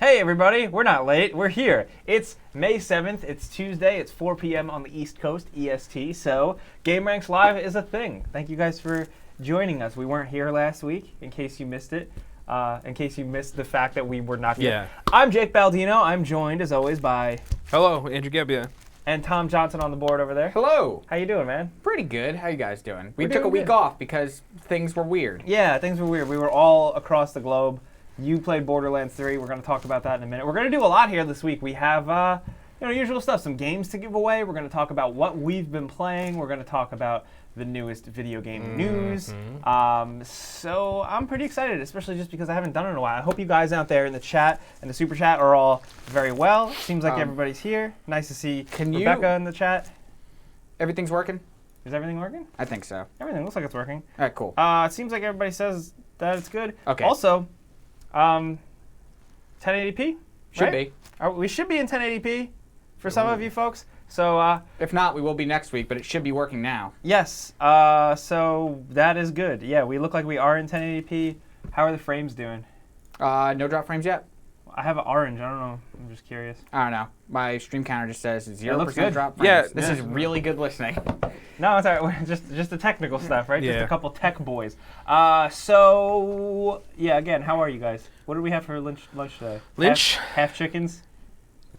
Hey everybody, we're not late, we're here. It's May 7th, it's Tuesday, it's 4 p.m. on the East Coast, EST, so Game Ranks Live is a thing. Thank you guys for joining us. We weren't here last week, in case you missed it, in case you missed the fact that we were not here. Yeah. I'm Jake Baldino, I'm joined as always by... Hello, Andrew Gebbia. And Tom Johnson on the board over there. Hello. How you doing, man? Pretty good. How you guys doing? We We're took a doing week good. off because things were weird. Yeah, things were weird. We were all across the globe. You played Borderlands 3. We're going to talk about that in a minute. We're going to do a lot here this week. We have, usual stuff, some games to give away. We're going to talk about what we've been playing. We're going to talk about the newest video game news. So I'm pretty excited, especially just because I haven't done it in a while. I hope you guys out there in the chat and the super chat are all very well. Seems like everybody's here. Nice to see Rebecca in the chat. Everything's working? Is everything working? I think so. Everything looks like it's working. All right, cool. It seems like everybody says that it's good. Okay. Also, 1080p? Should be. We should be in 1080p for some of you folks. So, If not, we will be next week, but it should be working now. yes. So that is good. Yeah, we look like we are in 1080p. How are the frames doing? No drop frames yet? I have an orange. I don't know. I'm just curious. I don't know. My stream counter just says 0% looks good. drop frames. Yeah, This yeah. is really good listening. No, it's all right. Just the technical stuff, right? Just Yeah. a couple tech boys. So, yeah, again, how are you guys? What did we have for lunch today? Lunch? Half chickens?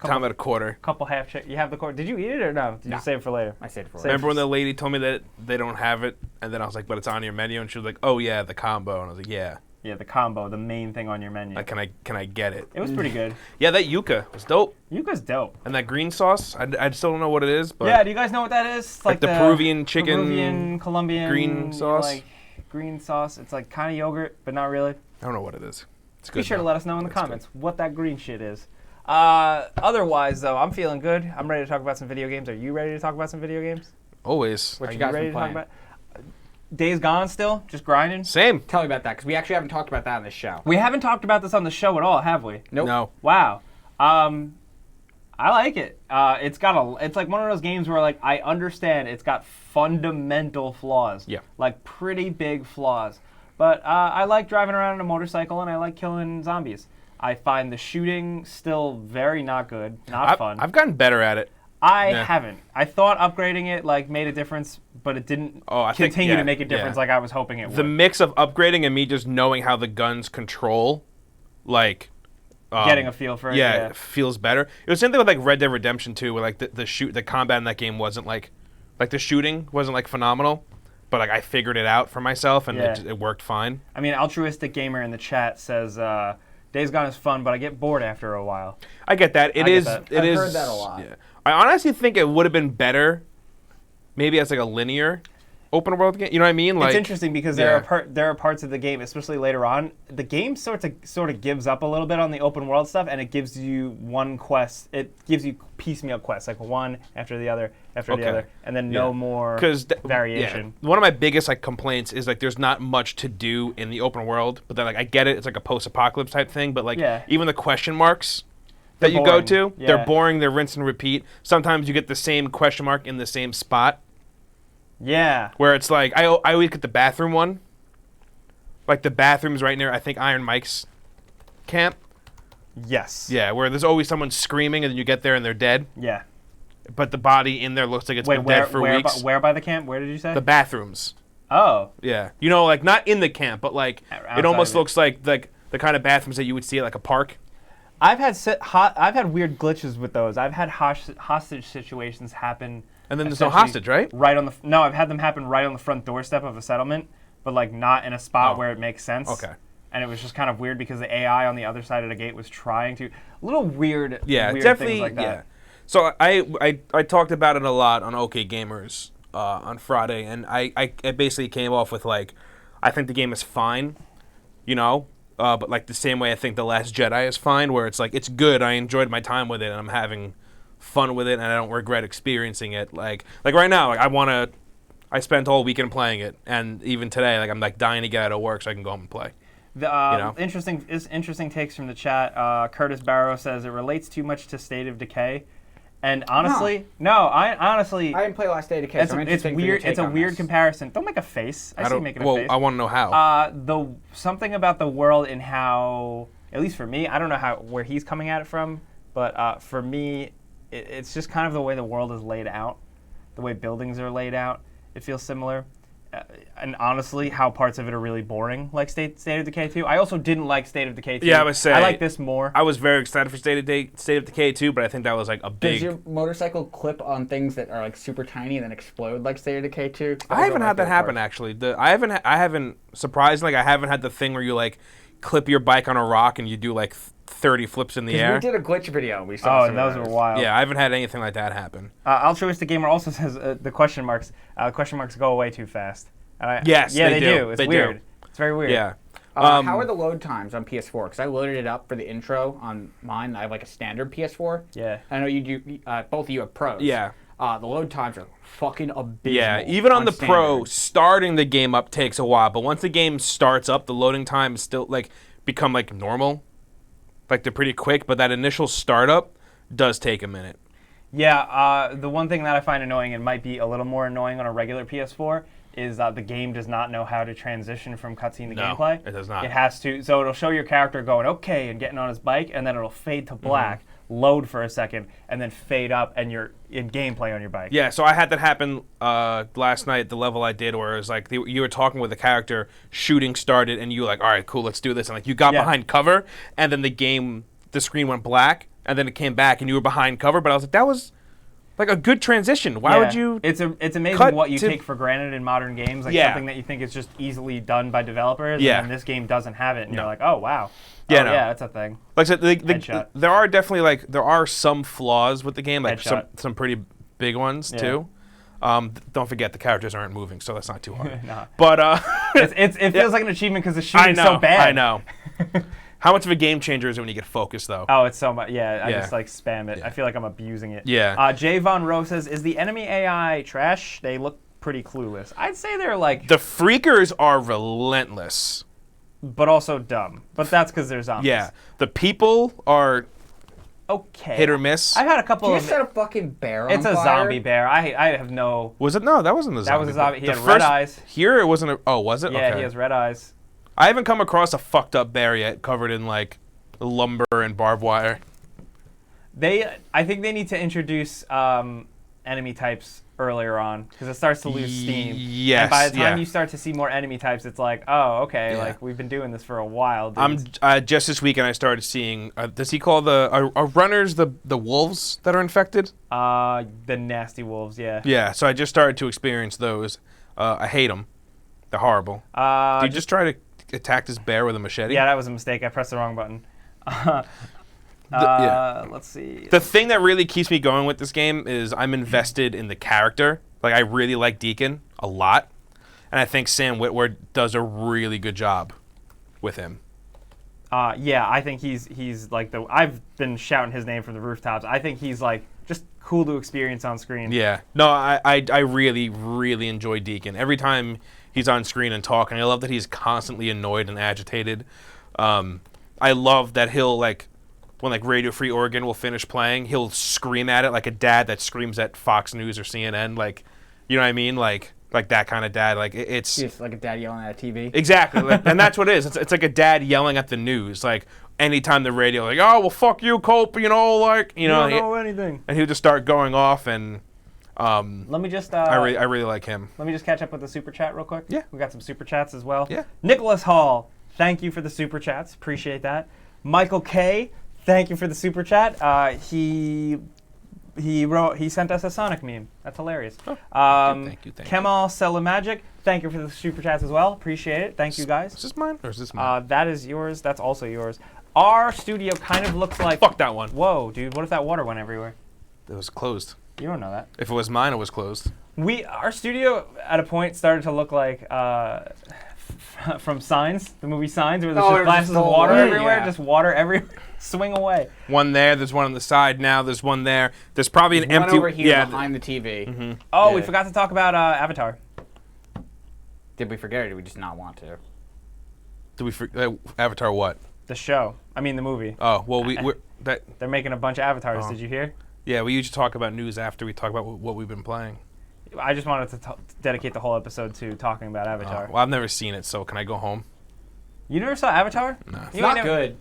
Time at a quarter. Couple half chicken. You have the did you eat it or no? Did No. you save it for later? I saved it for Save- later. Remember when the lady told me that they don't have it, and then I was like, but it's on your menu, and she was like, oh yeah, the combo, and I was like, yeah. Yeah, the combo, the main thing on your menu. Like, can I get it? It was pretty good. Yeah, that yuca was dope, Yuca's dope. and that green sauce, I still don't know what it is, but Yeah, do you guys know what that is? It's like the Peruvian chicken, Peruvian, Colombian green sauce? Like green sauce. It's like kind of yogurt, but not really. I don't know what it is. It's Be good. sure to though. let us know in the It's good. comments what that green shit is. Otherwise, though, I'm feeling good. I'm ready to talk about some video games. Are you ready to talk about some video games? Always. What Are you you guys ready been to talk playing? about? Days Gone still? Just grinding? Same. Tell me about that, because we actually haven't talked about that on this show. We haven't talked about this on the show at all, have we? Nope. No. Wow. I like it. It's like one of those games where like I understand it's got fundamental flaws. Yeah. Like pretty big flaws. But I like driving around on a motorcycle and I like killing zombies. I find the shooting still very not good, not fun. I've gotten better at it. I Yeah. haven't. I thought upgrading it like made a difference, but it didn't I think- continue yeah, to make a difference yeah. like I was hoping it The would. mix of upgrading and me just knowing how the guns control, like... Getting a feel for it. Yeah, it feels better. It was the same thing with like Red Dead Redemption 2, where like the combat in that game wasn't like the shooting wasn't like phenomenal, but like I figured it out for myself and Yeah. it worked fine. I mean, Altruistic Gamer in the chat says Days Gone is fun, but I get bored after a while. I get that. I get that. It I've is. heard that a lot. Yeah. I honestly think it would have been better, maybe as like a linear open world game. You know what I mean? Like It's interesting because there are parts of the game, especially later on, the game sort of gives up a little bit on the open world stuff, and it gives you one quest. It gives you piecemeal quests, like one after the other after the other, and then no more variation. Yeah. One of my biggest like complaints is like there's not much to do in the open world, but then like I get it, it's like a post-apocalypse type thing, but like even the question marks that you go to, they're boring, they're rinse and repeat. Sometimes you get the same question mark in the same spot. Yeah. Where it's like, I always get the bathroom one. Like the bathroom's right near, I think, Iron Mike's camp. Yes. Yeah, where there's always someone screaming and then you get there and they're dead. Yeah. But the body in there looks like it's been dead for weeks. Where by the camp? Where did you say? The bathrooms. Oh. Yeah. You know, like not in the camp, but like Outside it almost of it. looks like the kind of bathrooms that you would see at like a park. I've had weird glitches with those. I've had hostage situations happen. And then there's no hostage, right? Right on the no, I've had them happen right on the front doorstep of a settlement, but like not in a spot where it makes sense. Okay. And it was just kind of weird because the AI on the other side of the gate was trying to little weird. Yeah, weird definitely. Things like that. Yeah. So I talked about it a lot on OK Gamers on Friday, and I basically came off with like, I think the game is fine, you know, but like the same way I think The Last Jedi is fine, where it's like it's good. I enjoyed my time with it, and I'm having fun with it, and I don't regret experiencing it. Like right now, like I spent all weekend playing it, and even today, like I'm like dying to get out of work so I can go home and play. The interesting takes from the chat. Curtis Barrow says it relates too much to State of Decay, and honestly, I didn't play Last Day of Decay. So it's weird. It's a weird comparison. Don't make a face. I see you making a face. I want to know how. Something about the world and how at least for me, I don't know where he's coming at it from, but for me, it's just kind of the way the world is laid out, the way buildings are laid out. It feels similar. And honestly, how parts of it are really boring, like State of Decay 2. I also didn't like State of Decay 2. Yeah, I would say. I like this more. I was very excited for State of Decay 2, but I think that was like a big... Does your motorcycle clip on things that are like super tiny and then explode like State of Decay 2? I haven't had that happen, actually. I haven't, surprisingly, I haven't had the thing where you like clip your bike on a rock and you do like 30 flips in the air. We did a glitch video. We saw and those were wild. Yeah, I haven't had anything like that happen. Altruistic Gamer also says the question marks go away too fast. Yes, yeah, they do. It's weird. It's very weird. Yeah. How are the load times on PS4? Because I loaded it up for the intro on mine. I have like a standard PS4. Yeah. I know you do. Both of you have pros. Yeah. The load times are fucking abysmal. Yeah, even on the standard. Pro, starting the game up takes a while, but once the game starts up, the loading time is still like become like normal. Like they're pretty quick, but that initial startup does take a minute. Yeah, the one thing that I find annoying, and might be a little more annoying on a regular PS4, is that the game does not know how to transition from cutscene to gameplay. It does not. It has to, so it'll show your character going okay and getting on his bike, and then it'll fade to black, load for a second, and then fade up, and you're in gameplay on your bike. Yeah, so I had that happen last night at the level I did, where it was like you were talking with the character, shooting started, and you were like, all right, cool, let's do this. And like you got behind cover, and then the screen went black, and then it came back, and you were behind cover. But I was like, that was like a good transition. Why would you? It's amazing what you take for granted in modern games, like something that you think is just easily done by developers. Yeah. And this game doesn't have it, and you're like, oh wow. Yeah, yeah, that's a thing. Like I said, there are definitely there are some flaws with the game, like some pretty big ones too. Don't forget the characters aren't moving, so that's not too hard. Nah. But it feels like an achievement because the shooting's so bad. I know. How much of a game changer is it when you get focused, though? Oh, it's so much. Yeah, I just like spam it. I feel like I'm abusing it. Yeah. Jay Von Rowe says, is the enemy AI trash? They look pretty clueless. I'd say they're like... The freakers are relentless. But also dumb. But that's because they're zombies. Yeah. The people are... Okay. Hit or miss. I've had a couple Did of... you set a fucking bear on It's a fire? zombie bear. I have no... Was it? No, that wasn't a zombie. That was a zombie. He the had red eyes. Here it wasn't a... Oh, was it? Yeah, okay. he has red eyes. I haven't come across a fucked up bear yet covered in, like, lumber and barbed wire. I think they need to introduce enemy types earlier on because it starts to lose steam. Yes. And by the time you start to see more enemy types, it's like, oh, okay, like we've been doing this for a while. Dudes. Just this weekend I started seeing. Does he call are runners the wolves that are infected? The nasty wolves, yeah. Yeah. So I just started to experience those. I hate them. They're horrible. Do you just try to attack this bear with a machete? Yeah, that was a mistake. I pressed the wrong button. Let's see. The thing that really keeps me going with this game is I'm invested in the character. Like, I really like Deacon a lot. And I think Sam Witwer does a really good job with him. Yeah, I think he's like I've been shouting his name from the rooftops. I think he's like just cool to experience on screen. Yeah. No, I really, really enjoy Deacon. Every time he's on screen and talking, I love that he's constantly annoyed and agitated. I love that he'll, like, when, like, Radio Free Oregon will finish playing, he'll scream at it like a dad that screams at Fox News or CNN. Like, you know what I mean? Like that kind of dad. Like, it's... Just like a dad yelling at a TV. Exactly. And that's what it is. It's like a dad yelling at the news. Like, anytime the radio, like, oh, well, fuck you, Cope, you know, like, you know. You don't know anything. And he'll just start going off, and... Let me just... I really like him. Let me just catch up with the super chat real quick. Yeah. We got some super chats as well. Yeah. Nicholas Hall, thank you for the super chats. Appreciate that. Michael K, thank you for the super chat. He sent us a Sonic meme. That's hilarious. Oh, thank you. Kemal Selamagic, thank you for the super chats as well. Appreciate it. Thank you guys. Is this mine or is this mine? That is yours. That's also yours. Our studio kind of looks like... Fuck that one. Whoa, dude. What if that water went everywhere? It was closed. You don't know that. If it was mine, it was closed. Our studio at a point started to look like from Signs, the movie Signs, where there's just glasses of water everywhere, just water everywhere. Swing away. One there. There's one on the side now. There's one there. There's probably an empty one over here behind the TV. Mm-hmm. Oh, we forgot to talk about Avatar. Did we forget or did we just not want to? Did we forget Avatar what? The show. I mean the movie. Oh well, they're making a bunch of avatars. Oh. Did you hear? Yeah, we usually talk about news after we talk about what we've been playing. I just wanted to dedicate the whole episode to talking about Avatar. Well, I've never seen it, so can I go home? You never saw Avatar? No. It's not good.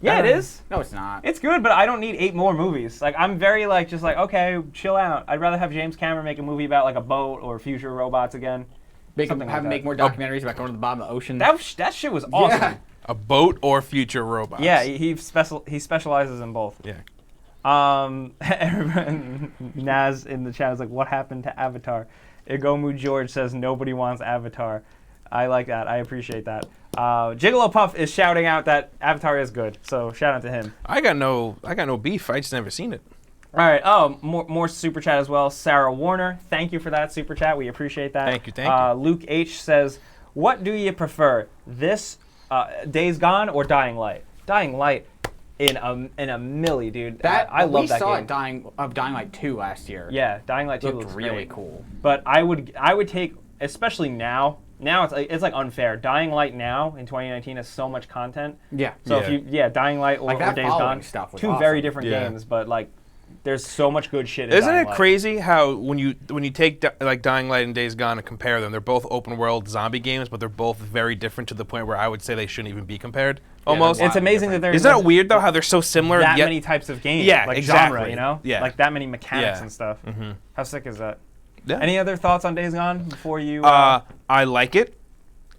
Yeah, it is. No, it's not. It's good, but I don't need 8 more movies. Like, I'm very, like, just like, okay, chill out. I'd rather have James Cameron make a movie about, like, a boat or future robots again. Have him make more documentaries about going to the bottom of the ocean. That shit was awesome. Yeah. A boat or future robots. Yeah, he specializes in both. Yeah. Naz in the chat is like, what happened to Avatar? Igomu George says nobody wants Avatar. I like that. I appreciate that. Gigolo Puff is shouting out that Avatar is good, so shout out to him. I got no beef. I just never seen it. All right. Oh, more super chat as well. Sarah Warner, thank you for that super chat. We appreciate that. Thank you. Luke H says, what do you prefer, this Days Gone or Dying Light? Dying Light in a milli, dude. I love that game. We saw Dying Light 2 last year. Yeah, Dying Light 2 It looks looked really great. cool. But I would take, especially now. Now it's like unfair. Dying Light now in 2019 has so much content. Yeah. So if you Dying Light or that Days following Gone, stuff was two awesome. very different Yeah. games, but like there's so much good shit in Isn't Dying it Light. crazy how when you take like Dying Light and Days Gone and compare them, they're both open world zombie games, but they're both very different to the point where I would say they shouldn't even be compared. Almost. It's amazing that there's Isn't that weird though? How they're so similar that yet many types of games. Yeah, like exactly. genre, you know? Yeah. Like that many mechanics Yeah. and stuff. Mm-hmm. How sick is that? Yeah. Any other thoughts on Days Gone before you? I like it.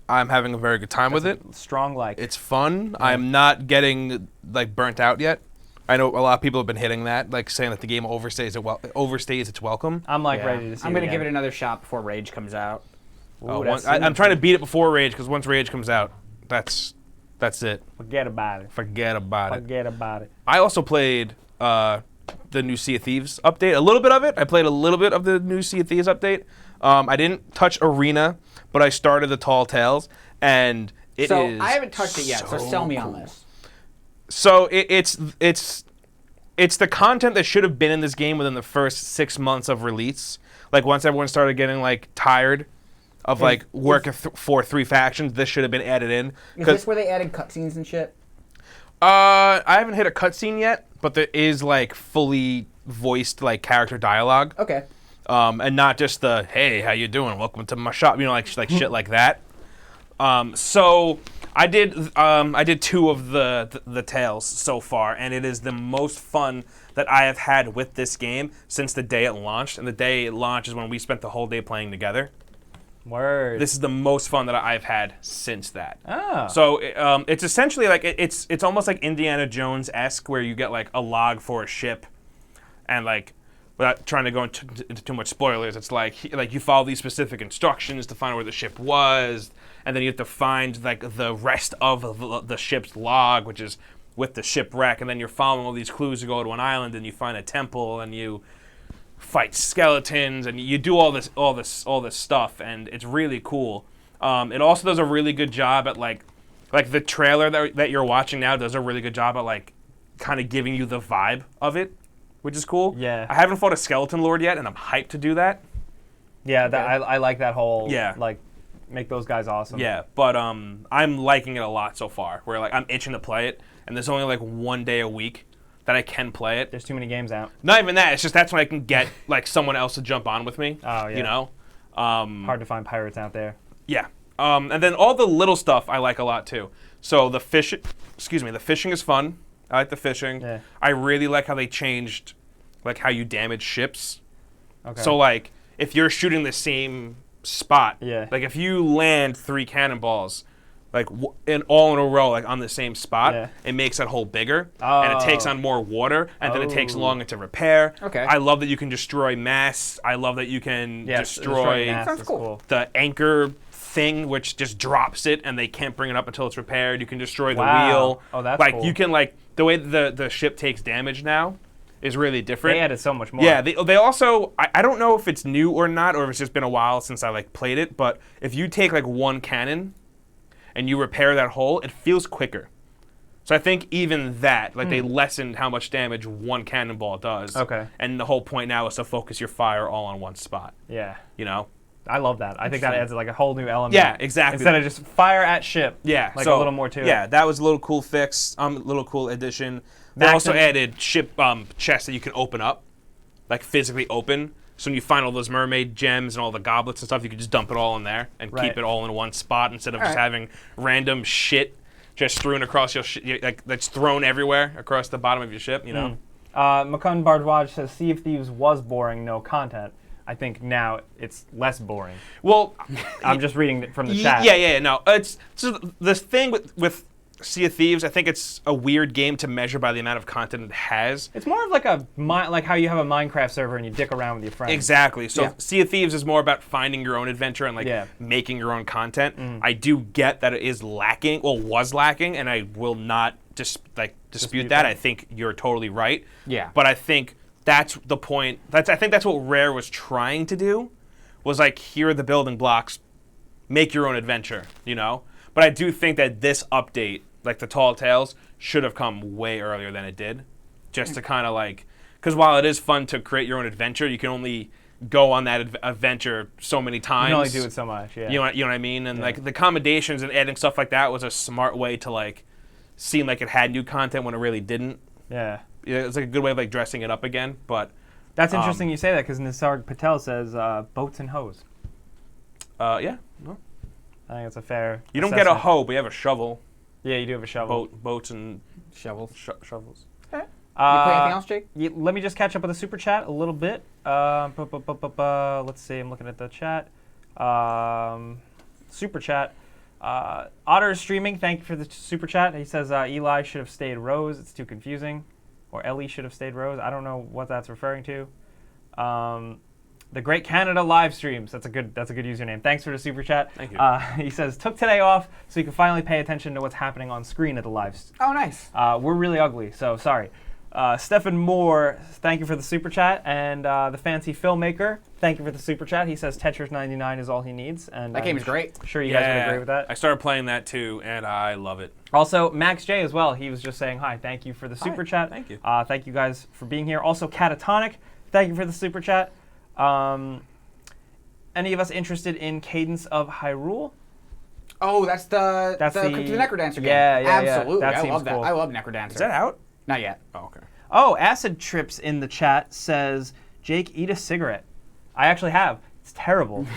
I'm having a very good time with it. Strong like. It's fun. I'm not getting like burnt out yet. I know a lot of people have been hitting that, like saying that the game overstays its welcome. I'm like Yeah. ready to see. I'm gonna again. give it another shot before Rage comes out. Ooh, I'm trying to beat it before Rage because once Rage comes out, that's it. Forget about it. Forget about it. Forget about it. I also played the new Sea of Thieves update. A little bit of it. I played a little bit of the new Sea of Thieves update. I didn't touch Arena, but I started the Tall Tales, and it is. So I haven't touched it yet. So sell me on this. So it's the content that should have been in this game within the first 6 months of release. Like once everyone started getting like tired of like working for 3 factions, this should have been added in. Is this where they added cutscenes and shit? I haven't hit a cutscene yet, but there is like fully voiced like character dialogue. Okay. And not just the hey, how you doing? Welcome to my shop. You know, like shit like that. So I did 2 of the tales so far, and it is the most fun that I have had with this game since the day it launched. And the day it launched is when we spent the whole day playing together. Word. This is the most fun that I've had since that. Ah. So it's essentially like it's almost like Indiana Jones-esque, where you get like a log for a ship, and like without trying to go into too much spoilers, it's like you follow these specific instructions to find where the ship was, and then you have to find like the rest of the ship's log, which is with the shipwreck, and then you're following all these clues to go to an island, and you find a temple, and you fight skeletons, and you do all this stuff, and it's really cool. It also does a really good job at like the trailer that you're watching now does a really good job at like kind of giving you the vibe of it, which is cool. Yeah. I haven't fought a skeleton lord yet, and I'm hyped to do that. Yeah, I like that whole. Yeah. Like, make those guys awesome. Yeah, but I'm liking it a lot so far. Where like I'm itching to play it, and there's only like 1 day a week that I can play it. There's too many games out. Not even that. It's just that's when I can get like someone else to jump on with me. Oh, yeah. You know. Hard to find pirates out there. Yeah. And then all the little stuff I like a lot too. So the fishing is fun. I like the fishing. Yeah. I really like how they changed like how you damage ships. Okay. So like if you're shooting the same spot, Yeah. like if you land 3 cannonballs like all in a row like on the same spot, Yeah. it makes that hole bigger and it takes Oh. on more water and then it takes Oh. longer to repair. Okay. I love that you can destroy masts. I love that you can Yes, destroy destroying masts Sounds is cool. the anchor thing, which just drops it and they can't bring it up until it's repaired. You can destroy the Wow. wheel. Oh, that's like cool. you can like the way the ship takes damage now is really different. They added so much more. Yeah, they also I don't know if it's new or not, or if it's just been a while since I like played it, but if you take like 1 cannon and you repair that hole, it feels quicker. So I think even that, like they lessened how much damage 1 cannonball does. Okay. And the whole point now is to focus your fire all on one spot. Yeah. You know? I love that. I think that adds like a whole new element. Yeah, exactly. Instead of just fire at ship. Yeah, Like so, a little more to it. Yeah, that was a little cool fix, little cool addition. They also added ship chests that you can open up, like physically open. So when you find all those mermaid gems and all the goblets and stuff, you can just dump it all in there and Right. keep it all in one spot instead of just right. having random shit just strewn across your like that's thrown everywhere across the bottom of your ship. You know. Makun Bardwaj says Sea of Thieves was boring, no content. I think now it's less boring. Well, I'm just reading it from the chat. Yeah. No, it's so the thing with Sea of Thieves. I think it's a weird game to measure by the amount of content it has. It's more of like how you have a Minecraft server and you dick around with your friends. Exactly. So Yeah. Sea of Thieves is more about finding your own adventure and making your own content. I do get that it is lacking, was lacking, and I will not dispute that. I think you're totally right. Yeah. But I think that's the point. I think that's what Rare was trying to do. Was like, here are the building blocks, make your own adventure. You know. But I do think that this update, like the Tall Tales, should have come way earlier than it did, just to kind of because while it is fun to create your own adventure, you can only go on that adventure so many times. You can only do it so much. Yeah. You know what I mean? And like the accommodations and adding stuff like that was a smart way to seem like it had new content when it really didn't. Yeah. It's like a good way of dressing it up again. But that's interesting you say that because Nisarg Patel says boats and hoes. Yeah. No. I think it's a fair. You don't get a hoe, but you have a shovel. Yeah, you do have a shovel. Boats and Shovels. shovels. Okay. You play anything else, Jake? Let me just catch up with the super chat a little bit. Let's see. I'm looking at the chat. Super chat. Otter is streaming. Thank you for the super chat. He says Eli should have stayed Rose. It's too confusing. Or Ellie should have stayed Rose. I don't know what that's referring to. The Great Canada live streams. That's a good username. Thanks for the super chat. Thank you. He says took today off so you can finally pay attention to what's happening on screen at the live. Oh, nice. We're really ugly, so sorry. Stephen Moore, thank you for the super chat, and the Fancy Filmmaker, thank you for the super chat. He says Tetris 99 is all he needs, and That game is great. Sure, you guys would agree with that. I started playing that too, and I love it. Also, Max J as well. He was just saying hi. Thank you for the super chat. Thank you. Thank you guys for being here. Also, Catatonic, thank you for the super chat. Any of us interested in Cadence of Hyrule? Oh, that's the Crypt of the Necrodancer game. Yeah. Absolutely. That I seems love that. cool. I love Necrodancer. Is that out? Not yet. Oh, okay. Oh, Acid Trips in the chat says, Jake, eat a cigarette. I actually have. It's terrible.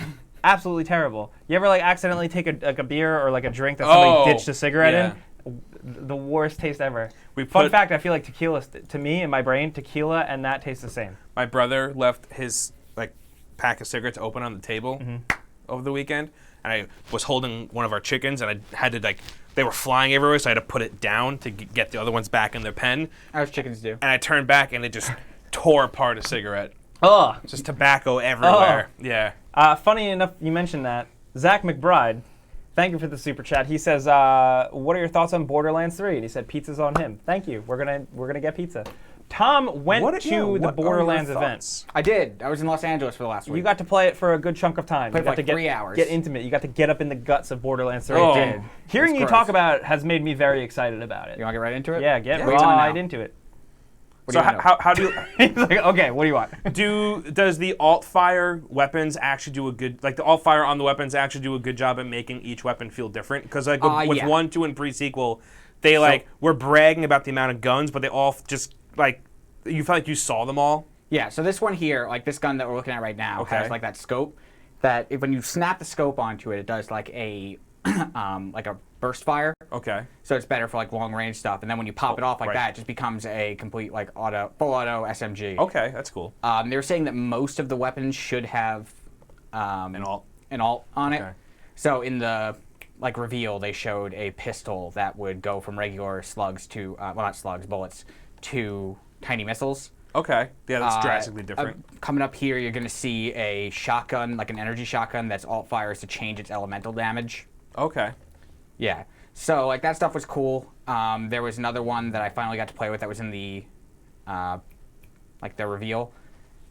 Absolutely terrible. You ever accidentally take a beer or a drink that somebody ditched a cigarette in? The worst taste ever. Fun fact, I feel like tequila, to me, in my brain, tequila and that taste the same. My brother left his pack of cigarettes open on the table over the weekend, and I was holding one of our chickens, and I had to they were flying everywhere, so I had to put it down to get the other ones back in their pen. As chickens do. And I turned back, and it just tore apart a cigarette. Ugh. Just tobacco everywhere. Yeah. Funny enough, you mentioned that. Zach McBride, thank you for the super chat. He says, "What are your thoughts on Borderlands 3?" And he said, "Pizza's on him." Thank you. We're gonna get pizza. Tom went to the Borderlands event. I did. I was in Los Angeles for the last week. You got to play it for a good chunk of time. Played You got for to 3 hours. Get intimate. You got to get up in the guts of Borderlands 3. I did. Hearing It's you gross. talk about it has made me very excited about it. You want to get right into it? Yeah, get What do you wanna right know? into it. What So do you wanna know? how do you He's like, okay, what do you want? does the alt fire weapons actually do a good the alt fire on the weapons actually do a good job at making each weapon feel different? Because with yeah. 1, 2, and pre-sequel, they were bragging about the amount of guns, but they all just you felt like you saw them all. Yeah, so this one here, this gun that we're looking at right now, Okay. has that scope. That when you snap the scope onto it, it does a a burst fire. Okay. So it's better for long range stuff. And then when you pop it off right. that, it just becomes a complete full auto SMG. Okay, that's cool. They were saying that most of the weapons should have An alt. on it. Okay. So in the reveal, they showed a pistol that would go from regular slugs to not slugs, bullets to tiny missiles. Okay. Yeah, that's drastically different. Coming up here, you're going to see a shotgun, an energy shotgun that's alt fires to change its elemental damage. Okay. Yeah. So that stuff was cool. There was another one that I finally got to play with that was in the the reveal.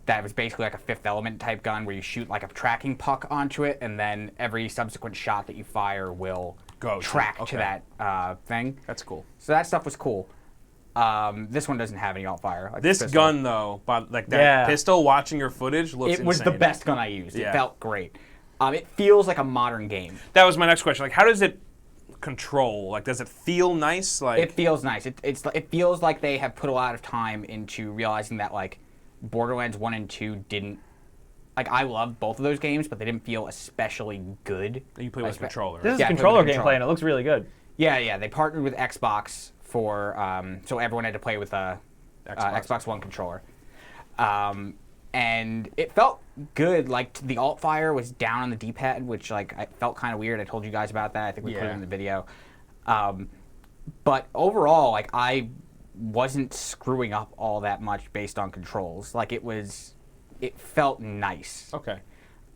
That was basically a Fifth Element type gun where you shoot a tracking puck onto it, and then every subsequent shot that you fire will track to that thing. That's cool. So that stuff was cool. This one doesn't have any alt fire. This pistol. gun though, that pistol, watching your footage looks It was insane. the best gun I used. Yeah. It felt great. It feels like a modern game. That was my next question. How does it control? Does it feel nice? It feels nice. It feels like they have put a lot of time into realizing that Borderlands 1 and 2 didn't. I love both of those games, but they didn't feel especially good. You play with a controller. This is Yeah, controller with the gameplay, and it looks really good. Yeah. They partnered with Xbox for so everyone had to play with a Xbox One controller. And it felt good. Like the alt fire was down on the D-pad, which like I felt kind of weird. I told you guys about that. I think we put it in the video. But overall, like I wasn't screwing up all that much based on controls. Like it felt nice. Okay.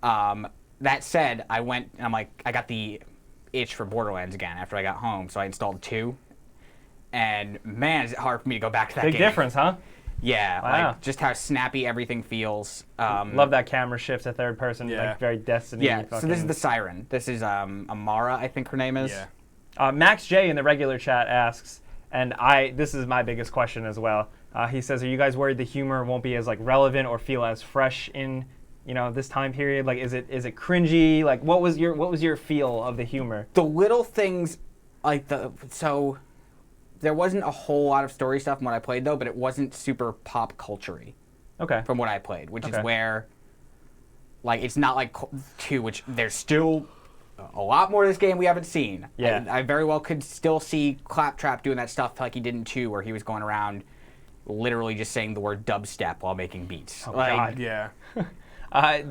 That said, I went and I'm like, I got the itch for Borderlands again after I got home, so I installed 2. And man, is it hard for me to go back to that game. Big difference, huh? Yeah, Wow. like just how snappy everything feels. Love that camera shift to third person, like very Destiny. Yeah, so this is the Siren. This is Amara, I think her name is. Yeah. Max J in the regular chat asks, and this is my biggest question as well. He says, "Are you guys worried the humor won't be as like relevant or feel as fresh in this time period? Like, is it cringy? Like, what was your feel of the humor? The little things, like there wasn't a whole lot of story stuff in what I played though, but it wasn't super pop culture-y. Okay. From what I played, which is where, like, it's not like 2, which there's still a lot more of this game we haven't seen. Yeah. I very well could still see Claptrap doing that stuff like he did in 2, where he was going around literally just saying the word dubstep while making beats. Oh, like, God. Yeah.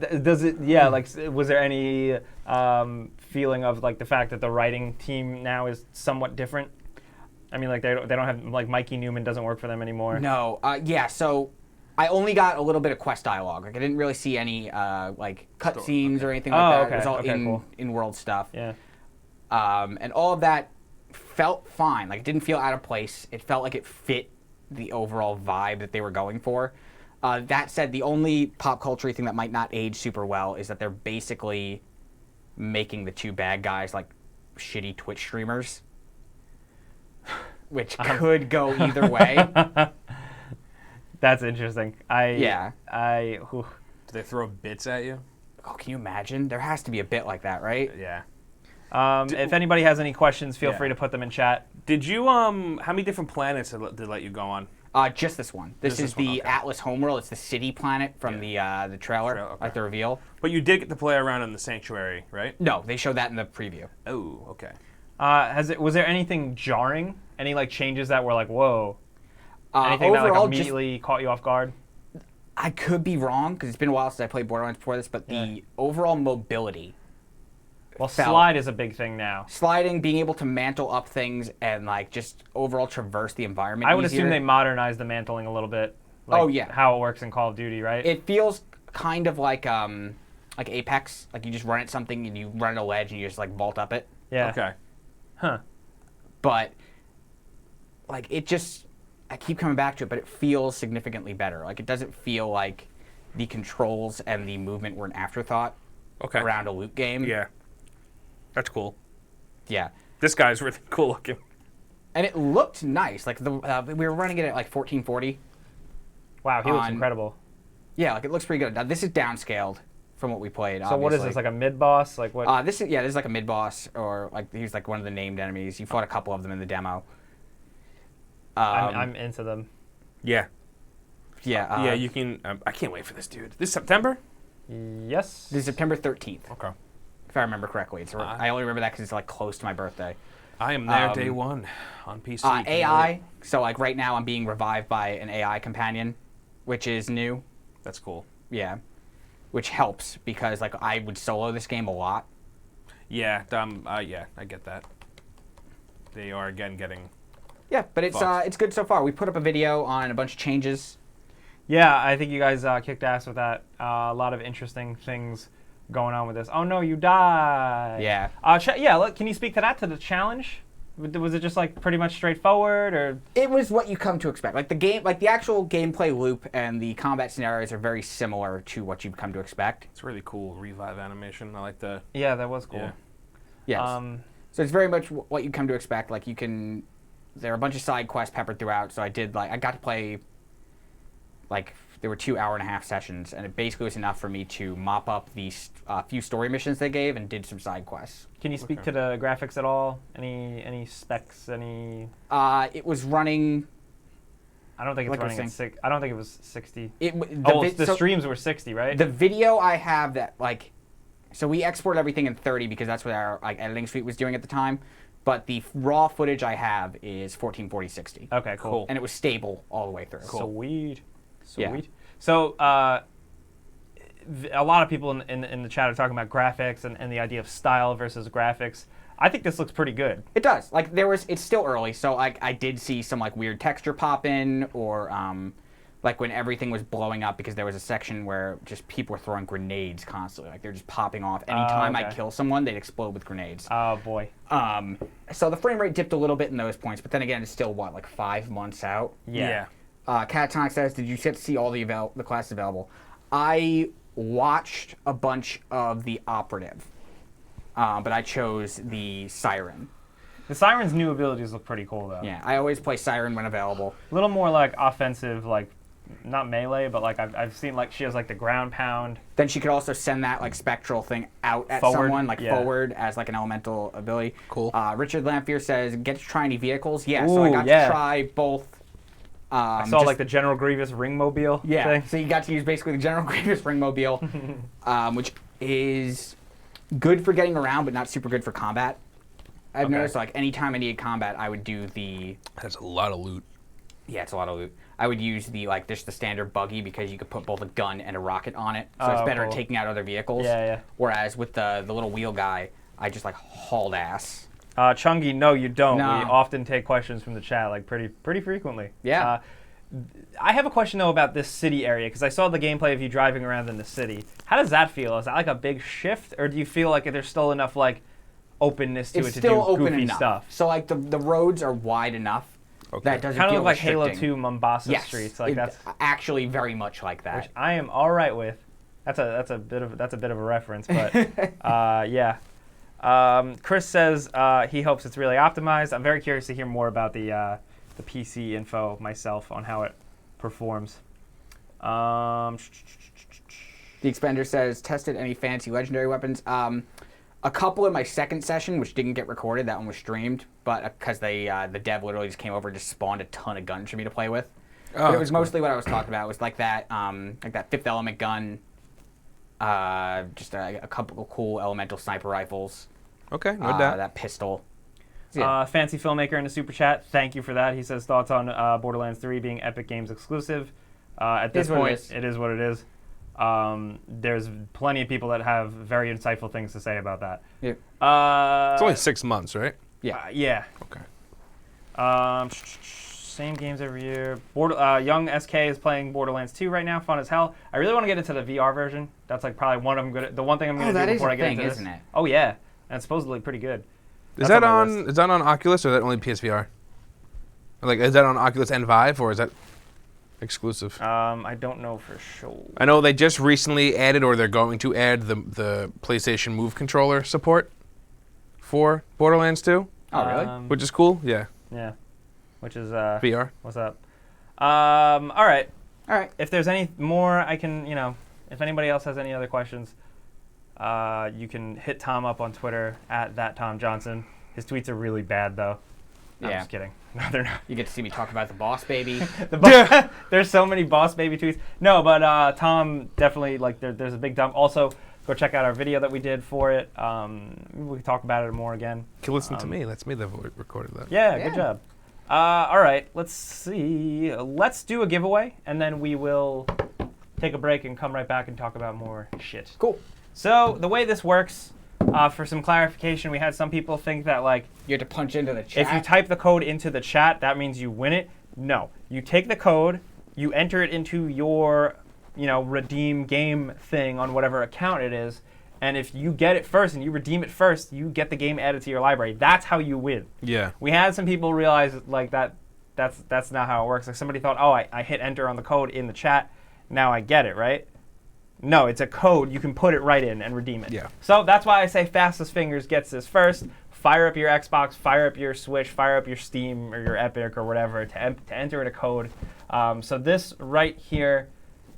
Does it? Yeah. Like, was there any feeling of like the fact that the writing team now is somewhat different? I mean, like they don't have like Mikey Newman doesn't work for them anymore. No. Yeah. So I only got a little bit of quest dialogue. Like I didn't really see any like cutscenes or anything like that. Okay. It was all cool. in-world stuff. Yeah. And all of that felt fine. Like it didn't feel out of place. It felt like it fit the overall vibe that they were going for. That said, the only pop culture thing that might not age super well is that they're basically making the 2 bad guys like shitty Twitch streamers, which could go either way. That's interesting. Do they throw bits at you? Oh, can you imagine? There has to be a bit like that, right? Yeah. If anybody has any questions, feel free to put them in chat. Did you how many different planets did let you go on? Just this one. This is the Atlas homeworld. It's the city planet from the trailer, like the reveal. But you did get to play around in the sanctuary, right? No, they showed that in the preview. Oh, okay. Was there anything jarring? Any like changes that were like, whoa? Anything that like immediately caught you off guard? I could be wrong because it's been a while since I played Borderlands before this, but the overall mobility. Well, slide is a big thing now. Sliding, being able to mantle up things, and like just overall traverse the environment. I would assume they modernized the mantling a little bit. Like how it works in Call of Duty, right? It feels kind of like Apex. Like you just run at something and you run at a ledge and you just like vault up it. Yeah. Okay. Huh. But like it just, I keep coming back to it, but it feels significantly better. Like it doesn't feel like the controls and the movement were an afterthought around a loot game. Yeah. That's cool. Yeah. This guy's really cool looking. And it looked nice. Like we were running it at like 1440. Wow, he looks incredible. Yeah, like it looks pretty good. Now this is downscaled from what we played. So what is this, like a mid boss? Like what? This is like a mid boss, or like he's like one of the named enemies. You fought a couple of them in the demo. I'm into them. Yeah. Yeah. Yeah, you can. I can't wait for this, dude. This September? Yes. This is September 13th. Okay. If I remember correctly. It's I only remember that because it's like close to my birthday. I am there day one on PC. AI. So like right now I'm being revived by an AI companion, which is new. That's cool. Yeah. Which helps because like I would solo this game a lot. Yeah. Yeah, I get that. They are again getting. Yeah, but it's good so far. We put up a video on a bunch of changes. Yeah, I think you guys kicked ass with that. A lot of interesting things going on with this. Oh no, you died. Yeah. Can you speak to that, to the challenge? Was it just like pretty much straightforward, or? It was what you come to expect. Like the game, like the actual gameplay loop and the combat scenarios are very similar to what you've come to expect. It's really cool revive animation. I like the. Yeah, that was cool. Yeah. Yes. So it's very much what you come to expect. Like you can, there are a bunch of side quests peppered throughout. So I got to play. Like there were 2 hour-and-a-half sessions, and it basically was enough for me to mop up the few story missions they gave and did some side quests. Can you speak to the graphics at all? Any specs? Any? It was running. I don't think it's running at 6. I don't think it was 60. The streams were 60, right? The video I have that so we export everything in 30 because that's what our like editing suite was doing at the time. but the raw footage I have is 1440-60. Okay, cool. And it was stable all the way through. Sweet. Yeah. Sweet. So, a lot of people in the chat are talking about graphics and the idea of style versus graphics. I think this looks pretty good. It does. Like it's still early, so I did see some like weird texture pop in, or like when everything was blowing up because there was a section where just people were throwing grenades constantly. Like they're just popping off. Anytime I kill someone, they'd explode with grenades. Oh boy. So the frame rate dipped a little bit in those points, but then again, it's still what, like 5 months out? Yeah. Catatonic says, did you get to see all the classes available? I watched a bunch of the operative, but I chose the Siren. The Siren's new abilities look pretty cool, though. Yeah, I always play Siren when available. A little more like offensive, like not melee, but like I've seen like she has like the ground pound. Then she could also send that like spectral thing out at Forward, someone, like yeah. forward as like an elemental ability. Cool. Richard Lamphere says, get to try any vehicles? Yeah, so I got yeah. to try both. I saw like the General Grievous Ringmobile thing. So you got to use basically the General Grievous Ringmobile, which is good for getting around, but not super good for combat. I've noticed like anytime I needed combat, I would do the. That's a lot of loot. Yeah, it's a lot of loot. I would use the just the standard buggy because you could put both a gun and a rocket on it, so it's better at taking out other vehicles. Yeah, yeah. Whereas with the little wheel guy, I just like hauled ass. Chungy, no, you don't. No. We often take questions from the chat, like pretty frequently. Yeah. I have a question though about this city area because I saw the gameplay of you driving around in the city. How does that feel? Is that like a big shift, or do you feel like there's still enough like openness to It's it to still do open goofy enough. stuff? So like the roads are wide enough that doesn't Kind feel of like Halo restricting. 2 Mombasa Yes, streets, like that's actually very much like that. which I am all right with. That's a bit of a reference, but yeah. Chris says he hopes it's really optimized. I'm very curious to hear more about the PC info myself on how it performs. The Expender says, tested any fancy legendary weapons? A couple in my second session, which didn't get recorded. That one was streamed, but because the dev literally just came over and just spawned a ton of guns for me to play with. Oh, But it was mostly what I was talking about. It was like that Fifth Element gun, just a couple of cool elemental sniper rifles. Okay, no doubt. That pistol. Fancy Filmmaker in the super chat. Thank you for that. He says thoughts on Borderlands 3 being Epic Games exclusive. At this point, it is what it is. There's plenty of people that have very insightful things to say about that. Yeah. It's only 6 months, right? Yeah. Yeah. Okay. Same games every year. Young SK is playing Borderlands 2 right now. Fun as hell. I really want to get into the VR version. That's like probably the one thing I'm going to do before I get into this. Isn't it? Oh yeah, and it's supposedly pretty good. Is that on Oculus or is that only PSVR? Like, is that on Oculus and Vive or is that exclusive? I don't know for sure. I know they just recently added, or they're going to add, the PlayStation Move controller support for Borderlands 2. Oh, really? Which is cool. Yeah. Yeah. Which is VR. What's up? All right. All right. If there's any more, I can, if anybody else has any other questions, you can hit Tom up on Twitter at @TomJohnson. His tweets are really bad, though. No, I'm just kidding. No, they're not. You get to see me talk about the boss baby. There's so many boss baby tweets. No, but Tom definitely, like, there's a big dump. Also, go check out our video that we did for it. We can talk about it more again. You can listen to me. That's me that recorded that. Yeah, good job. All right, let's see. Let's do a giveaway, and then we will take a break and come right back and talk about more shit. Cool. So the way this works, for some clarification, we had some people think that, like, You have to punch into the chat. if you type the code into the chat, that means you win it. No. You take the code, you enter it into your, redeem game thing on whatever account it is, and if you get it first and you redeem it first, you get the game added to your library. That's how you win. Yeah. We had some people realize, like, that's not how it works. Like, somebody thought, oh, I hit enter on the code in the chat, now I get it, right? No, it's a code. You can put it right in and redeem it. Yeah. So that's why I say fastest fingers gets this first. Fire up your Xbox, fire up your Switch, fire up your Steam or your Epic or whatever to enter in a code. So this right here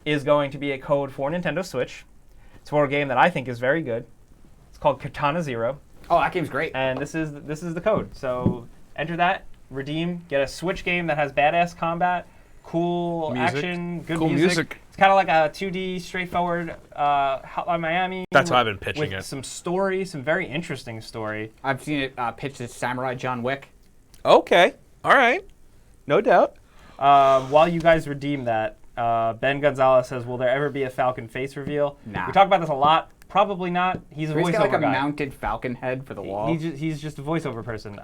is going to be a code for Nintendo Switch. It's for a game that I think is very good. It's called Katana Zero. Oh, that game's great. And this is the code. So enter that, redeem, get a Switch game that has badass combat, cool Music. action, good Cool music. It's It's kind of like a 2D straightforward Hotline Miami. That's how I've been pitching with it. some story, some very interesting story. I've seen it pitched as Samurai John Wick. Okay. All right. No doubt. While you guys redeem that, Ben Gonzalez says, "Will there ever be a Falcon face reveal?" Nah. We talk about this a lot. Probably not. He's a He's voiceover got like a guy. mounted Falcon head for the wall. He's just a voiceover person.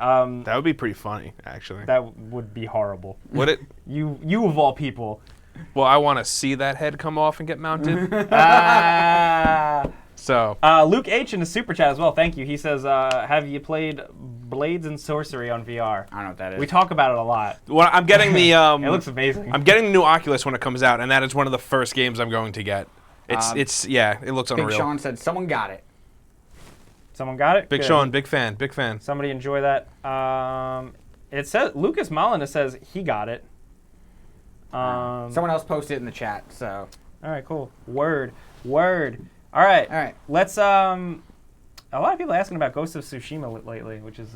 That would be pretty funny, actually. That would be horrible. Would it? You of all people. Well, I want to see that head come off and get mounted. So. Luke H in the super chat as well. Thank you. He says, "Have you played Blades and Sorcery on VR?" I don't know what that is. We talk about it a lot. Well, I'm getting the. It looks amazing. I'm getting the new Oculus when it comes out, and that is one of the first games I'm going to get. It looks unreal. Big Sean said someone got it. Someone got it? Big Good. Sean, big fan. Somebody enjoy that. It says Lucas Molina says he got it. Someone else posted it in the chat, so. All right, cool. Word. All right. Let's. A lot of people are asking about Ghost of Tsushima lately, which is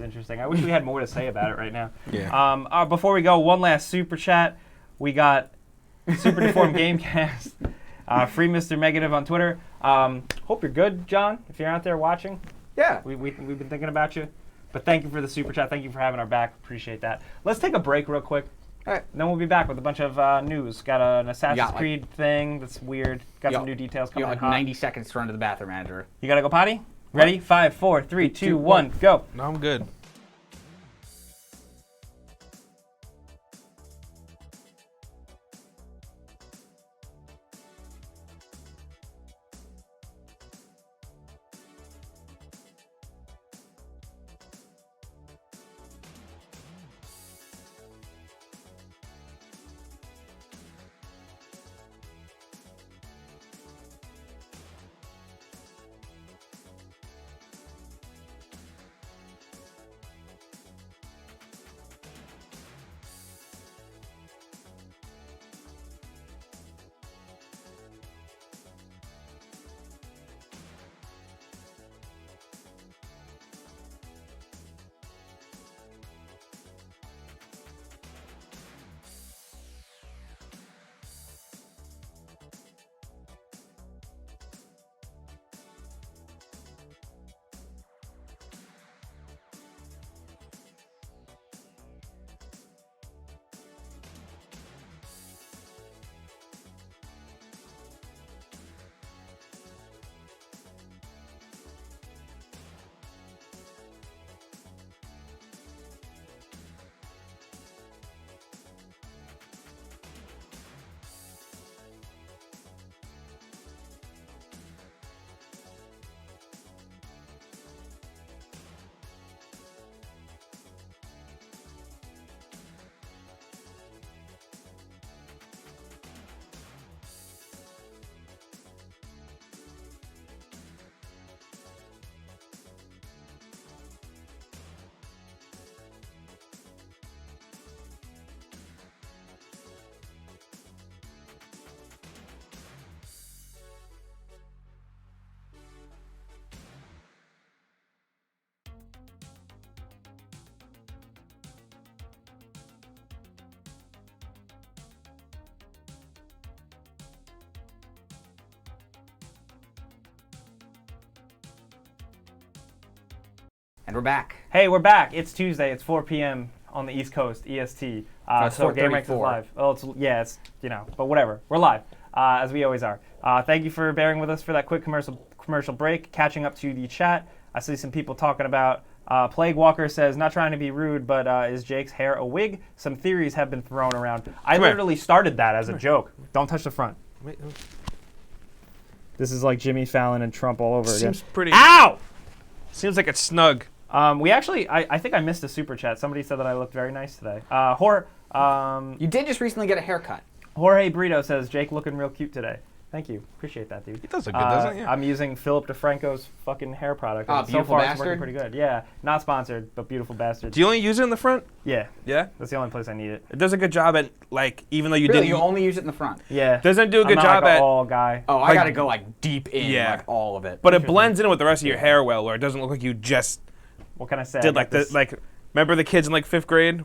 interesting. I wish we had more to say about it right now. Yeah. Before we go, one last super chat. We got Super Deformed Gamecast. Free Mr. Negative on Twitter. Hope you're good, John. If you're out there watching, Yeah. we've been thinking about you. But thank you for the super chat. Thank you for having our back. Appreciate that. Let's take a break real quick. All right. Then we'll be back with a bunch of news. Got an Assassin's Creed thing that's weird. Got some new details You coming got in like hot. 90 seconds to run to the bathroom, Andrew. You gotta go potty? Ready? 5, 4, 3, 2, 1, go. No, I'm good. And we're back. Hey, we're back. It's Tuesday. It's 4 p.m. on the East Coast, EST. So Game Ranks is 4:34. live. Oh, it's but whatever. We're live, as we always are. Thank you for bearing with us for that quick commercial break. Catching up to the chat, I see some people talking about. Plague Walker says, not trying to be rude, but is Jake's hair a wig? Some theories have been thrown around. I literally started that as a joke. Don't touch the front. Wait, This is like Jimmy Fallon and Trump all over again. seems pretty. Ow! Seems like it's snug. We actually, I think I missed a super chat. Somebody said that I looked very nice today. You did just recently get a haircut. Jorge Brito says, Jake looking real cute today. Thank you. Appreciate that, dude. He does look good, doesn't he? Yeah. I'm using Philip DeFranco's fucking hair product. Oh, And so Beautiful far, it's working Bastard? pretty good. Yeah, not sponsored, but Beautiful Bastard. Do you only use it in the front? Yeah, Yeah. that's the only place I need it. It does a good job at, like, even though you Really, didn't. you only use it in the front. Yeah. Doesn't do a good I'm not job like at. an all guy. Oh, I Like- gotta go like deep in, Yeah. like all of it. But it blends in with the rest of your hair well, where it doesn't look like you just What can I say? I did got like the this- like. Remember the kids in like 5th grade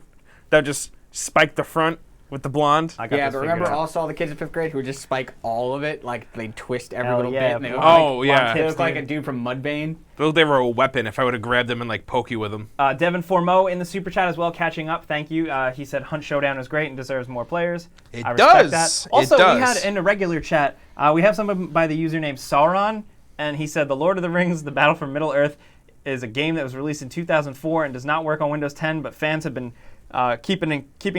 that just spiked the front? with the blonde. I got Yeah, this but figured remember out. also all the kids in 5th grade who would just spike all of it, like they twist every Hell little yeah, bit. And they look Oh, like, yeah. They look like a dude from Mudvayne. They were a weapon if I would have grabbed them and like poke you with them. Devin Formeau in the super chat as well, catching up. Thank you. He said Hunt Showdown is great and deserves more players. It I respect does. that. Also, It does. we had in a regular chat, we have someone by the username Sauron, and he said The Lord of the Rings: The Battle for Middle-earth is a game that was released in 2004 and does not work on Windows 10, but fans have been keeping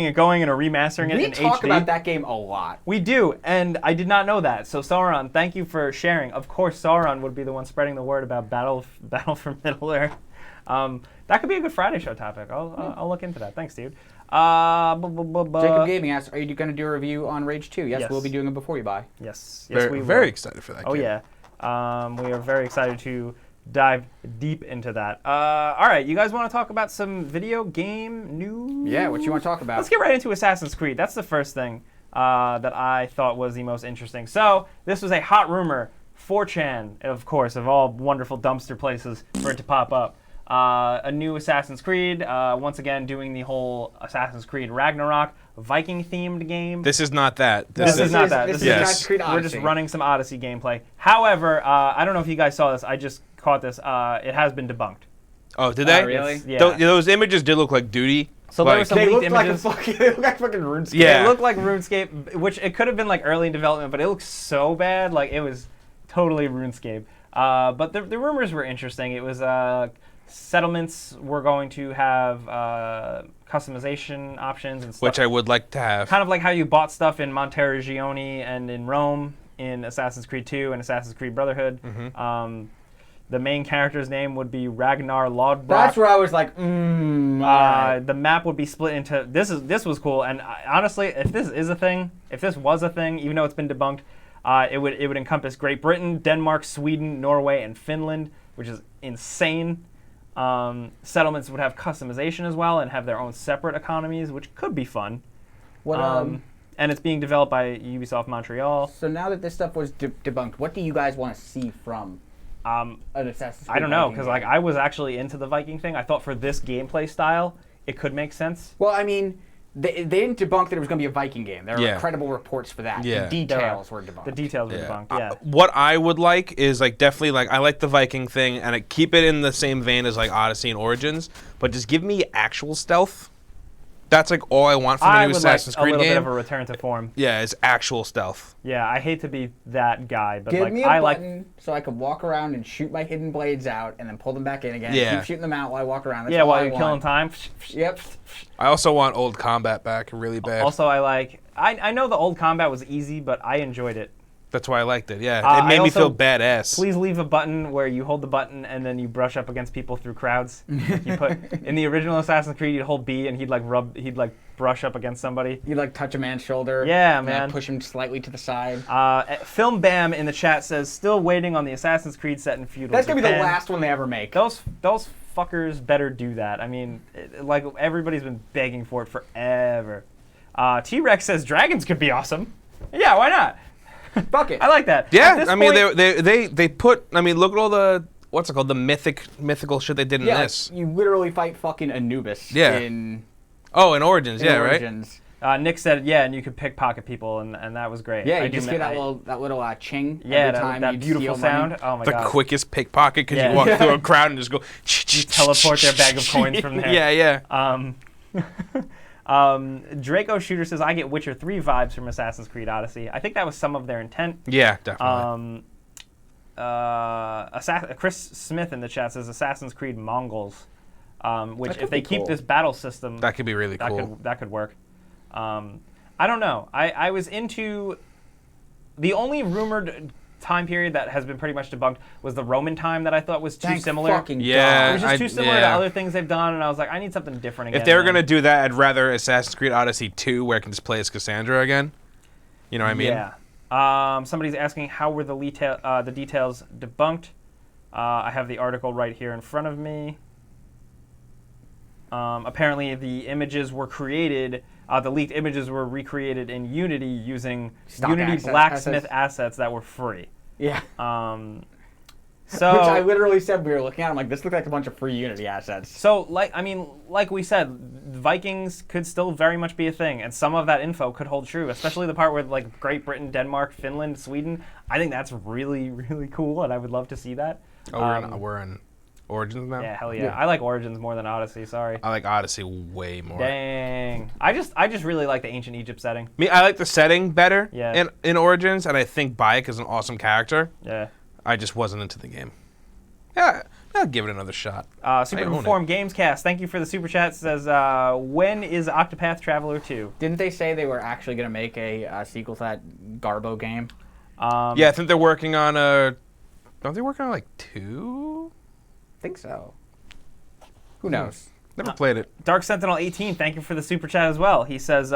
it going and are remastering it We in talk HD. about that game a lot. We do, and I did not know that. So Sauron, thank you for sharing. Of course, Sauron would be the one spreading the word about Battle for Middle-earth. That could be a good Friday show topic. I'll look into that. Thanks, dude. Jacob Gaming asks, are you going to do a review on Rage 2? Yes, Yes. we'll be doing it before you buy. Yes, Very, we will. very excited for that. Oh game. yeah, we are very excited to dive deep into that. All right, you guys want to talk about some video game news? Yeah, what you want to talk about? Let's get right into Assassin's Creed. That's the first thing that I thought was the most interesting. So this was a hot rumor. 4chan, of course, of all wonderful dumpster places for it to pop up. A new Assassin's Creed, once again doing the whole Assassin's Creed Ragnarok Viking-themed game. This is not that. This is not that. This This is is Yes. Assassin's Creed Odyssey. We're just running some Odyssey gameplay. However, I don't know if you guys saw this. I just caught this. It has been debunked. Oh, did they? really? It's- yeah. Those images did look like duty. So there Like- was some They leaked look like images. they look like fucking RuneScape. Yeah. It looked like RuneScape, which it could have been like early in development, but it looked so bad. Like it was totally RuneScape. But the rumors were interesting. It was settlements were going to have customization options and stuff. Which I would like to have. Kind of like how you bought stuff in Monteriggioni and in Rome in Assassin's Creed 2 and Assassin's Creed Brotherhood. The main character's name would be Ragnar Lodbrok. That's where I was like, The map would be split into. This was cool, and honestly, if this was a thing, even though it's been debunked, it would encompass Great Britain, Denmark, Sweden, Norway, and Finland, which is insane. Settlements would have customization as well and have their own separate economies, which could be fun. what, And it's being developed by Ubisoft Montreal. so now that this stuff was debunked, what do you guys want to see from an Assassin's Creed? I don't know, Viking because game? like I was actually into the Viking thing. I thought for this gameplay style, it could make sense. Well, I mean, they didn't debunk that it was going to be a Viking game. There Yeah. were credible reports for that. Yeah. The details were debunked. The details were debunked. Yeah. What I would like is like definitely like I like the Viking thing and keep it in the same vein as like Odyssey and Origins, but just give me actual stealth. That's like all I want from a I new would Assassin's like a Creed little game. bit of a return to form. Yeah, it's actual stealth. Yeah, I hate to be that guy, but Give like me a I like. button so I could walk around and shoot my hidden blades out and then pull them back in again. Yeah. Keep shooting them out while I walk around. That's Yeah, all while I you're want. killing time. Yep. I also want old combat back really bad. Also, I like. I know the old combat was easy, but I enjoyed it. That's why I liked it. Yeah, I it made me also- feel badass. Please leave a button where you hold the button and then you brush up against people through crowds. Like you put in the original Assassin's Creed, you'd hold B and he'd like brush up against somebody. You like touch a man's shoulder. Yeah, and then man. push him slightly to the side. Film Bam in the chat says still waiting on the Assassin's Creed set in feudal That's gonna be the Japan. last one they ever make. Those fuckers better do that. I mean, like everybody's been begging for it forever. T-Rex says dragons could be awesome. Yeah, why not? Fuck it. I like that. At yeah, this I mean point- they put. I mean, look at all the what's it called, the mythical shit they did in Yeah, this. you literally fight fucking Anubis Yeah. in Oh, in Origins, yeah, right. Origins. Nick said, yeah, and you could pickpocket people, and that was great. Yeah, I you do just mi- hear that I- little ching yeah, every that, time that you beautiful steal money. sound. Oh my The god. quickest pickpocket because Yeah. you walk through a crowd and just go. Teleport their bag of coins from there. Yeah. Draco Shooter says, I get Witcher 3 vibes from Assassin's Creed Odyssey. I think that was some of their intent. Yeah, definitely. Chris Smith in the chat says Assassin's Creed Mongols, which could if they be keep cool. this battle system, That could be really cool. that could work. I don't know. I was into the only rumored time period that has been pretty much debunked was the Roman time that I thought was too Thank similar. fucking Yeah. It was just too similar to yeah. other things they've done, and I was like, I need something different again. If they were man. gonna do that, I'd rather Assassin's Creed Odyssey 2, where I can just play as Cassandra again. You know what I mean? Yeah. Somebody's asking how were the details debunked. I have the article right here in front of me. Apparently, the images were created. The leaked images were recreated in Unity using Stock Unity assets. Blacksmith assets that were free. Yeah. So, Which I literally said we were looking at. I'm like, this looks like a bunch of free Unity assets. So, like we said, Vikings could still very much be a thing, and some of that info could hold true, especially the part with like Great Britain, Denmark, Finland, Sweden. I think that's really, really cool, and I would love to see that. Oh, we're in Origins now? Yeah, hell yeah. I like Origins more than Odyssey, sorry. I like Odyssey way more. Dang. I just really like the ancient Egypt setting. I like the setting better Yeah. in Origins, and I think Bayek is an awesome character. Yeah. I just wasn't into the game. Yeah, I'll give it another shot. Super Informed Gamescast, thank you for the super chat. Says, when is Octopath Traveler 2? Didn't they say they were actually going to make a sequel to that Garbo game? Yeah, I think they're working on Don't they work on like 2? I think so. Who knows? Never played it. Dark Sentinel 18, thank you for the super chat as well. He says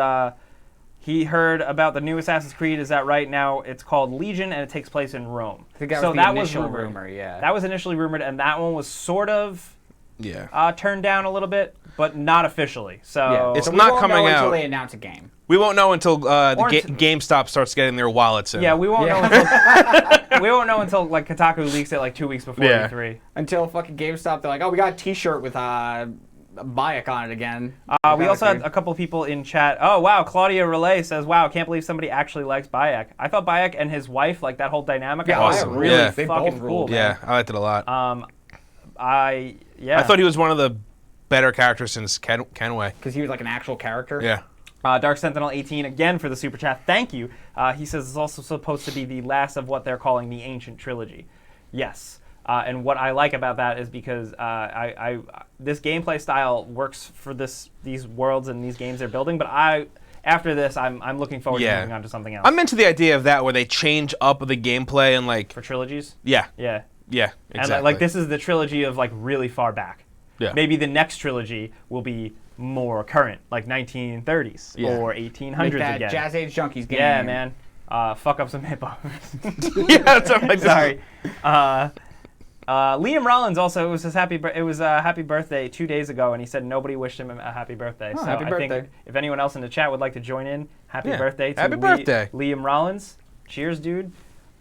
he heard about the new Assassin's Creed. Is that right? Now it's called Legion, and it takes place in Rome. I think that so was the that initial was rumored. rumor, yeah. That was initially rumored, and that one was sort of Yeah. turned down a little bit, but not officially. So yeah. It's so not we won't coming know out. until they announce a game. We won't know until Or GameStop starts getting their wallets in. yeah, we won't know Yeah. until we won't know until like Kotaku leaks it like 2 weeks before Yeah. E3. Until fucking GameStop, they're like, oh, we got a T-shirt with Bayek on it again. We also had a couple people in chat. Oh wow, Claudia Relay says, "Wow, can't believe somebody actually likes Bayek." I thought Bayek and his wife, like that whole dynamic, Yeah, was awesome. really Yeah. They fucking both cool. ruled. Man. Yeah, I liked it a lot. I thought he was one of the better characters since Kenway. Because he was like an actual character. Yeah. Dark Sentinel 18 again for the super chat. Thank you. He says it's also supposed to be the last of what they're calling the Ancient Trilogy. Yes. And what I like about that is because this gameplay style works for these worlds and these games they're building. But after this, I'm looking forward to moving on to something else. I'm into the idea of that where they change up the gameplay and like for trilogies. yeah, Yeah. exactly. And like this is the trilogy of like really far back. Yeah. Maybe the next trilogy will be more current, like 1930s or 1800s Make that again. Jazz Age Junkies game. Yeah, man. Fuck up some hip hop. yeah, something like Sorry. Liam Rollins also, it was his happy birthday 2 days ago, and he said nobody wished him a happy birthday. Oh, so happy I birthday. think if anyone else in the chat would like to join in, happy Yeah. birthday to Happy birthday. Liam Rollins. Cheers, dude.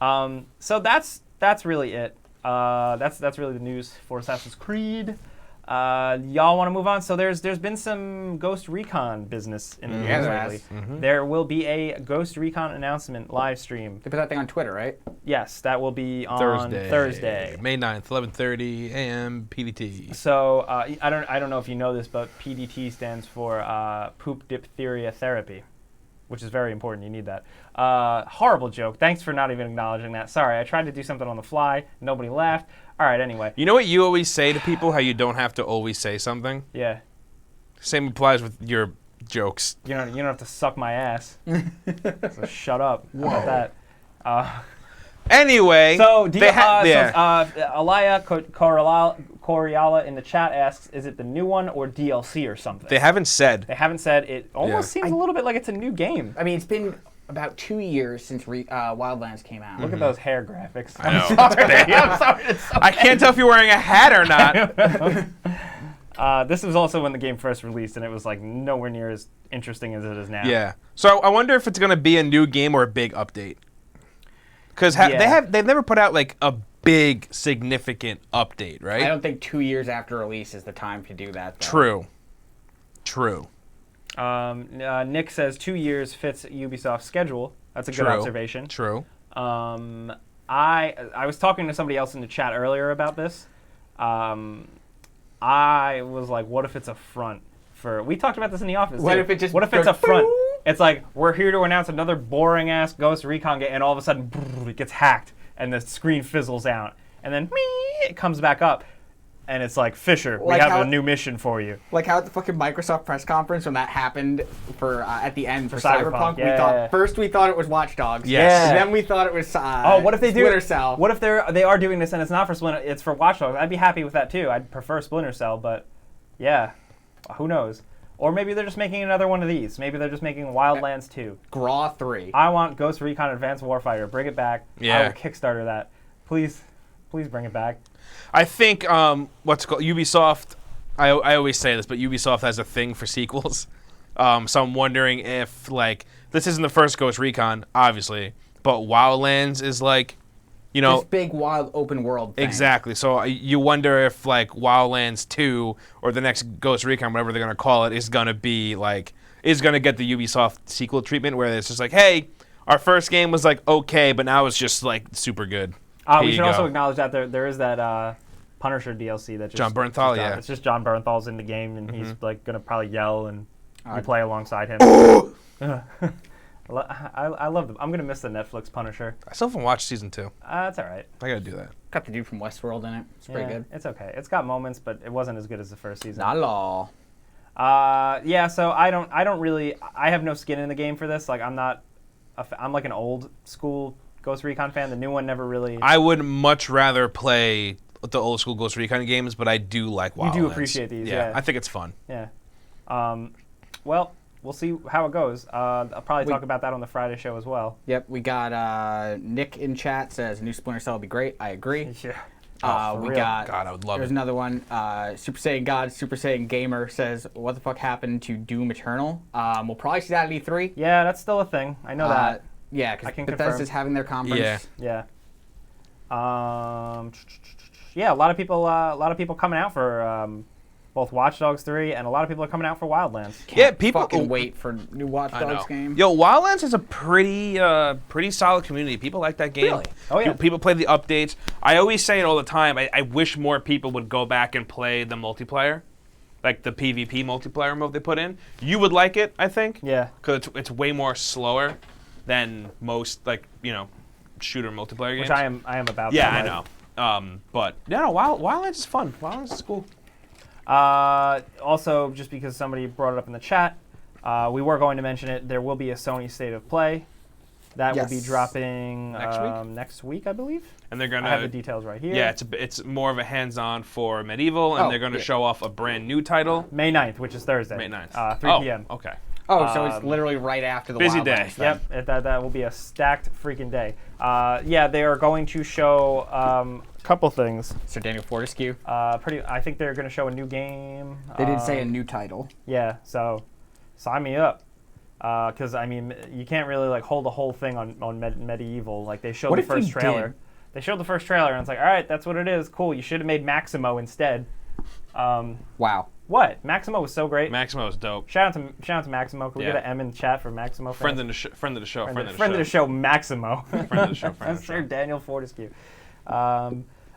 So that's really it. That's really the news for Assassin's Creed. Y'all want to move on? So there's been some Ghost Recon business in the news there lately. has. There will be a Ghost Recon announcement live stream. They put that thing on Twitter, right? Yes, that will be on Thursday. May 9th, 11:30 a.m. PDT. So I don't know if you know this, but PDT stands for poop diphtheria therapy, which is very important. You need that. Horrible joke. Thanks for not even acknowledging that. Sorry, I tried to do something on the fly. Nobody laughed. All right, anyway. You know what you always say to people? How you don't have to always say something? Yeah. Same applies with your jokes. You don't have to suck my ass. So shut up. How about that? Anyway, So, yeah. Alaya Coriala in the chat asks, is it the new one or DLC or something? They haven't said. They haven't said. It almost Yeah. seems a little bit like it's a new game. I mean, it's been about 2 years since Wildlands came out. Look at those hair graphics. I know. I'm sorry. It's so I can't tell if you're wearing a hat or not. This was also when the game first released, and it was like nowhere near as interesting as it is now. Yeah. So I wonder if it's gonna be a new game or a big update. Because Yeah. they've never put out like a big significant update, right? I don't think 2 years after release is the time to do that. Though. True. Nick says 2 years fits Ubisoft's schedule. That's a good True. observation. True. I was talking to somebody else in the chat earlier about this. I was like, what if it's a front for? We talked about this in the office. What too. if it just What if it's goes a front? boom? It's like we're here to announce another boring ass Ghost Recon game, and all of a sudden it gets hacked, and the screen fizzles out, and then it comes back up, and it's like Fisher, we Like have how- a new mission for you. Like how at the fucking Microsoft press conference when that happened for at the end for Cyberpunk, Cyberpunk, yeah. First we thought it was Watch Dogs. Yes. And then we thought it was What if they do? Splinter Cell. What if they are doing this and it's not for Splinter? It's for Watch Dogs. I'd be happy with that too. I'd prefer Splinter Cell, but yeah, who knows? Or maybe they're just making another one of these. Maybe they're just making Wildlands 2. Graw 3. I want Ghost Recon Advanced Warfighter. Bring it back. Yeah. I will Kickstarter that. Please bring it back. I think what's it called Ubisoft. I always say this, but Ubisoft has a thing for sequels. So I'm wondering if like this isn't the first Ghost Recon, obviously, but Wildlands is like You know, this big wild open world thing. exactly. So you wonder if like Wildlands 2 or the next Ghost Recon, whatever they're gonna call it, is gonna get the Ubisoft sequel treatment where it's just like, hey, our first game was like okay, but now it's just like super good. We should also acknowledge that there is that Punisher DLC that just John Bernthal, just, yeah. It's just John Bernthal's in the game, and he's like gonna probably yell, and you play alongside him. I love them. I'm gonna miss the Netflix Punisher. I still haven't watched season 2. That's all right. I gotta do that. Got the dude from Westworld in it. It's pretty good. It's okay. It's got moments, but it wasn't as good as the first season. Not at all. Yeah. So I don't really. I have no skin in the game for this. Like I'm not. I'm like an old school Ghost Recon fan. The new one never really. I would much rather play the old school Ghost Recon games, but I do like Wildlands. You do appreciate these, yeah. I think it's fun. Yeah. Well, we'll see how it goes. I'll probably talk about that on the Friday show as well. Yep, we got Nick in chat says new Splinter Cell would be great. I agree. Yeah. We real? got. God, I would love There's it. another one. Super Saiyan God, Super Saiyan Gamer says, "What the fuck happened to Doom Eternal?" We'll probably see that at E3. Yeah, that's still a thing. I know that. Yeah, I because can Bethesda's confirm. having their conference. Yeah. Yeah. Yeah, a lot of people coming out for both Watch Dogs 3, and a lot of people are coming out for Wildlands. Yeah, people Fucking wait for new Watch I know. Dogs game. Yo, Wildlands is a pretty solid community. People like that game. Really? Oh, yeah. People play the updates. I always say it all the time. I wish more people would go back and play the multiplayer, like the PvP multiplayer mode they put in. You would like it, I think. Yeah. Because it's way more slower than most shooter multiplayer games. Which I am about. Yeah, that, I know. But yeah, no, Wildlands is fun. Wildlands is cool. Also, just because somebody brought it up in the chat, we were going to mention it. There will be a Sony State of Play that will be Yes. dropping Next week? next week, I believe. And they're gonna I have the details right here. Yeah, it's more of a hands-on for Medieval, and Oh, they're gonna yeah. show off a brand new title. May 9th, which is Thursday. May 9th. 3 p.m. Okay. Oh, so it's literally right after the busy Wildlands day. thing. Yep, that will be a stacked freaking day. Yeah, they are going to show a couple things. Sir Daniel Fortescue. I think they're going to show a new game. They did say a new title. Yeah, so sign me up. Because I mean, you can't really like hold the whole thing on Medieval. Like they showed What the if you first trailer. did? They showed the first trailer, and it's like, all right, that's what it is. Cool. You should have made Maximo instead. Wow. What? Maximo was so great. Maximo is dope. Shout out to Maximo. Can we Yeah. get an M in chat for Maximo? Fans? Friend of the show. Friend of the show, Maximo. Friend of the show. Friend of That's the Sir show. Daniel Fortescue.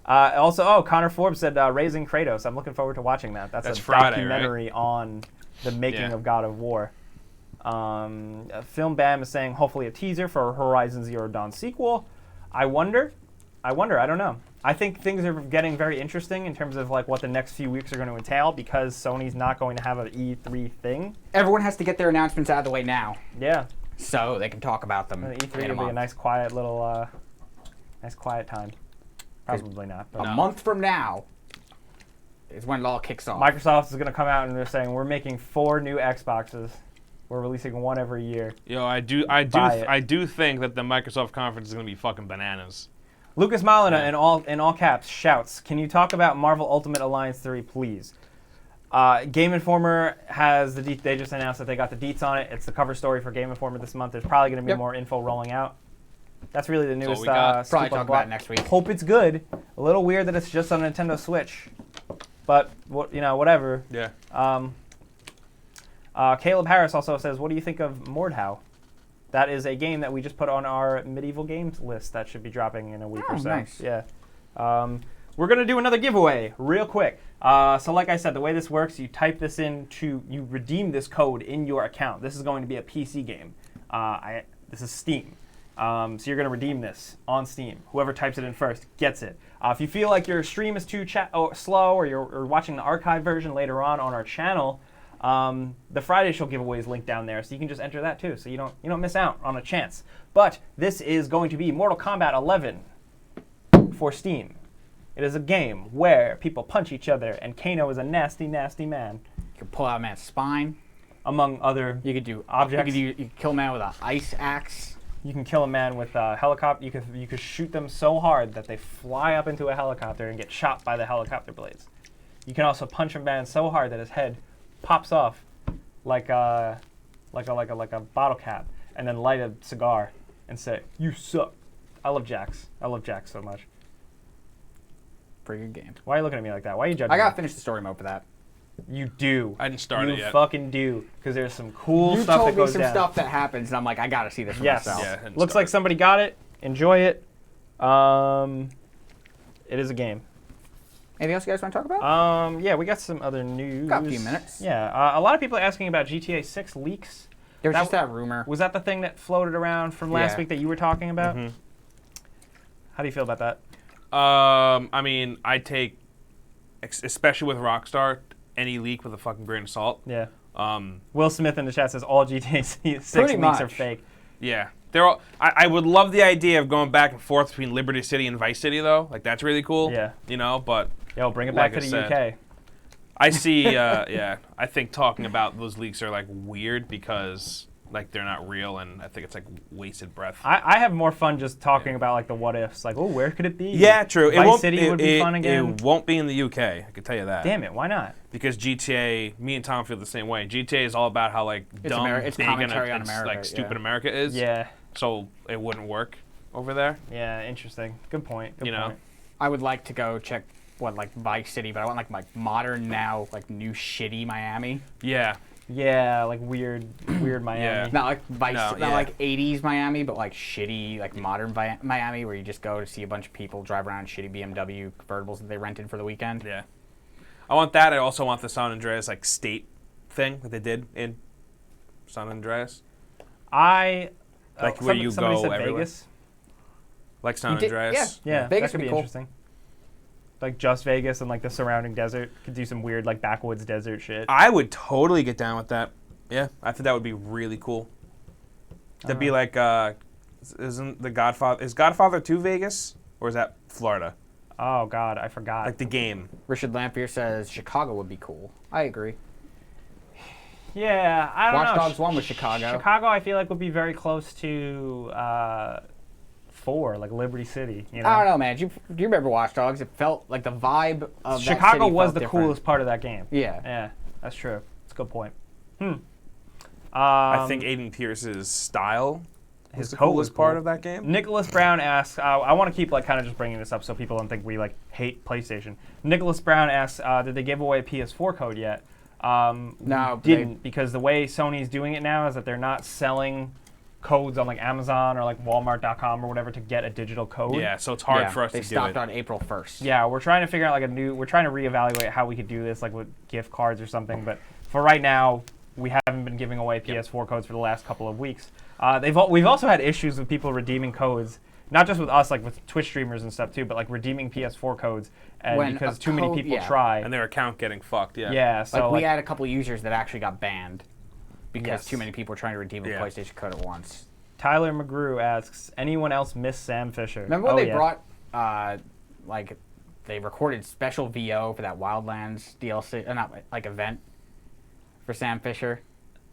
Also, Connor Forbes said Raising Kratos. I'm looking forward to watching that. That's a Friday, documentary on the making Yeah. of God of War. Film Bam is saying hopefully a teaser for Horizon Zero Dawn sequel. I wonder. I don't know. I think things are getting very interesting in terms of like what the next few weeks are going to entail because Sony's not going to have an E3 thing. Everyone has to get their announcements out of the way now, Yeah. so they can talk about them. And E3 in a will be a month. nice quiet little, nice quiet time. Probably not. But A month from now is when it all kicks off. Microsoft is going to come out and they're saying we're making 4 new Xboxes. We're releasing one every year. Yo, I do think that the Microsoft conference is gonna be fucking bananas. Lucas Molina in all caps shouts, "Can you talk about Marvel Ultimate Alliance 3, please?" Game Informer has they just announced that they got the deets on it. It's the cover story for Game Informer this month. There's probably going to be Yep. more info rolling out. That's really the all newest. we got. scoop Probably on the talk block. about it next week. Hope it's good. A little weird that it's just on Nintendo Switch, but whatever. Yeah. Caleb Harris also says, "What do you think of Mordhau?" That is a game that we just put on our medieval games list that should be dropping in a week or so. Nice. Yeah. We're going to do another giveaway real quick. So like I said, the way this works, you type this you redeem this code in your account. This is going to be a PC game. This is Steam. So you're going to redeem this on Steam. Whoever types it in first gets it. If you feel like your stream is too slow or you're watching the archive version later on our channel, the Friday Show giveaway is linked down there, so you can just enter that too, so you don't miss out on a chance. But this is going to be Mortal Kombat 11 for Steam. It is a game where people punch each other, and Kano is a nasty, nasty man, You can pull out a man's spine. among other You could do objects. You could kill a man with an ice axe. You can kill a man with a helicopter. You could shoot them so hard that they fly up into a helicopter and get shot by the helicopter blades. You can also punch a man so hard that his head pops off like a bottle cap, and then light a cigar and say, "You suck. I love Jax. I love Jax so much. Pretty good game. Why are you looking at me like that? Why are you judging I gotta me? finish the story mode for that. You do. I didn't start it You yet. fucking do. Because there's some cool You stuff told that me goes some down. stuff that happens, and I'm like, I gotta see this for Yes. myself. Yeah, I didn't Looks start like it. somebody got it. Enjoy it. It is a game. Anything else you guys want to talk about? Yeah, we got some other news. Got a few minutes. Yeah, a lot of people are asking about GTA 6 leaks. There was that just that rumor. Was that the thing that floated around from last Yeah. week that you were talking about? Mhm. How do you feel about that? I mean, I take, especially with Rockstar, any leak with a fucking grain of salt. Yeah. Will Smith in the chat says all GTA 6 Pretty leaks are much. fake. Yeah. They're all, I would love the idea of going back and forth between Liberty City and Vice City, though. Like, that's really cool. Yeah. You know, but Yo, bring it back Like to I the said. UK. I see, yeah, I think talking about those leaks are, like, weird because, like, they're not real, and I think it's, like, wasted breath. I have more fun just talking about like the what ifs. Like, oh, where could it be? Yeah, true. Vice City would be fun again. It won't be in the UK, I can tell you that. Damn it, why not? Because GTA, me and Tom feel the same way. GTA is all about how, like, dumb, it's big, commentary on it's, America, like, stupid yeah. America is. Yeah. So it wouldn't work over there. Yeah, interesting. Good point. Good You know? point. I would like to go check like Vice City, but I want like modern now, like new shitty Miami. Yeah. Yeah, like weird Miami. Yeah. Not like Vice, No, not yeah. like 80s Miami, but like shitty, like modern Miami, where you just go to see a bunch of people drive around in shitty BMW convertibles that they rented for the weekend. Yeah. I want that. I also want the San Andreas, like, state thing that they did in San Andreas. Like where you somebody go said everywhere. Vegas. Like San You did- Andreas. Yeah, Vegas that could would be be cool. interesting. Like just Vegas and like the surrounding desert. Could do some weird like backwoods desert shit. I would totally get down with that. Yeah, I think that would be really cool. That'd be like, isn't the Godfather, is Godfather 2 Vegas? Or is that Florida? Oh God, I forgot. Like the game. Richard Lampier says Chicago would be cool. I agree. Yeah, I don't know. Watch Dogs 1 was Chicago. Chicago, I feel like would be very close to 4, like Liberty City. You know? I don't know, man. Do you remember Watch Dogs? It felt like the vibe of that Chicago city was felt the different. coolest part of that game. Yeah. Yeah, that's true. That's a good point. I think Aiden Pierce's style was his the coat coolest was part cool. of that game. Nicholas Brown asks, I want to keep like kind of just bringing this up so people don't think we like hate PlayStation. Nicholas Brown asks, did they give away a PS4 code yet? No, didn't, because the way Sony's doing it now is that they're not selling codes on like Amazon or like Walmart.com or whatever to get a digital code. Yeah, so it's hard for us they to do stopped it. on April 1st. Yeah, we're trying to figure out like we're trying to reevaluate how we could do this like with gift cards or something, but for right now we haven't been giving away PS4 codes for the last couple of weeks. We've also had issues with people redeeming codes, not just with us, like with Twitch streamers and stuff too, but like redeeming PS4 codes, and When because a too many code- people yeah. try. And their account getting fucked, yeah. Yeah, so we had a couple users that actually got banned because Yes. too many people were trying to redeem a Yeah. PlayStation code at once. Tyler McGrew asks, anyone else miss Sam Fisher? Remember when they yeah. brought, like, they recorded special VO for that Wildlands DLC, not like event for Sam Fisher?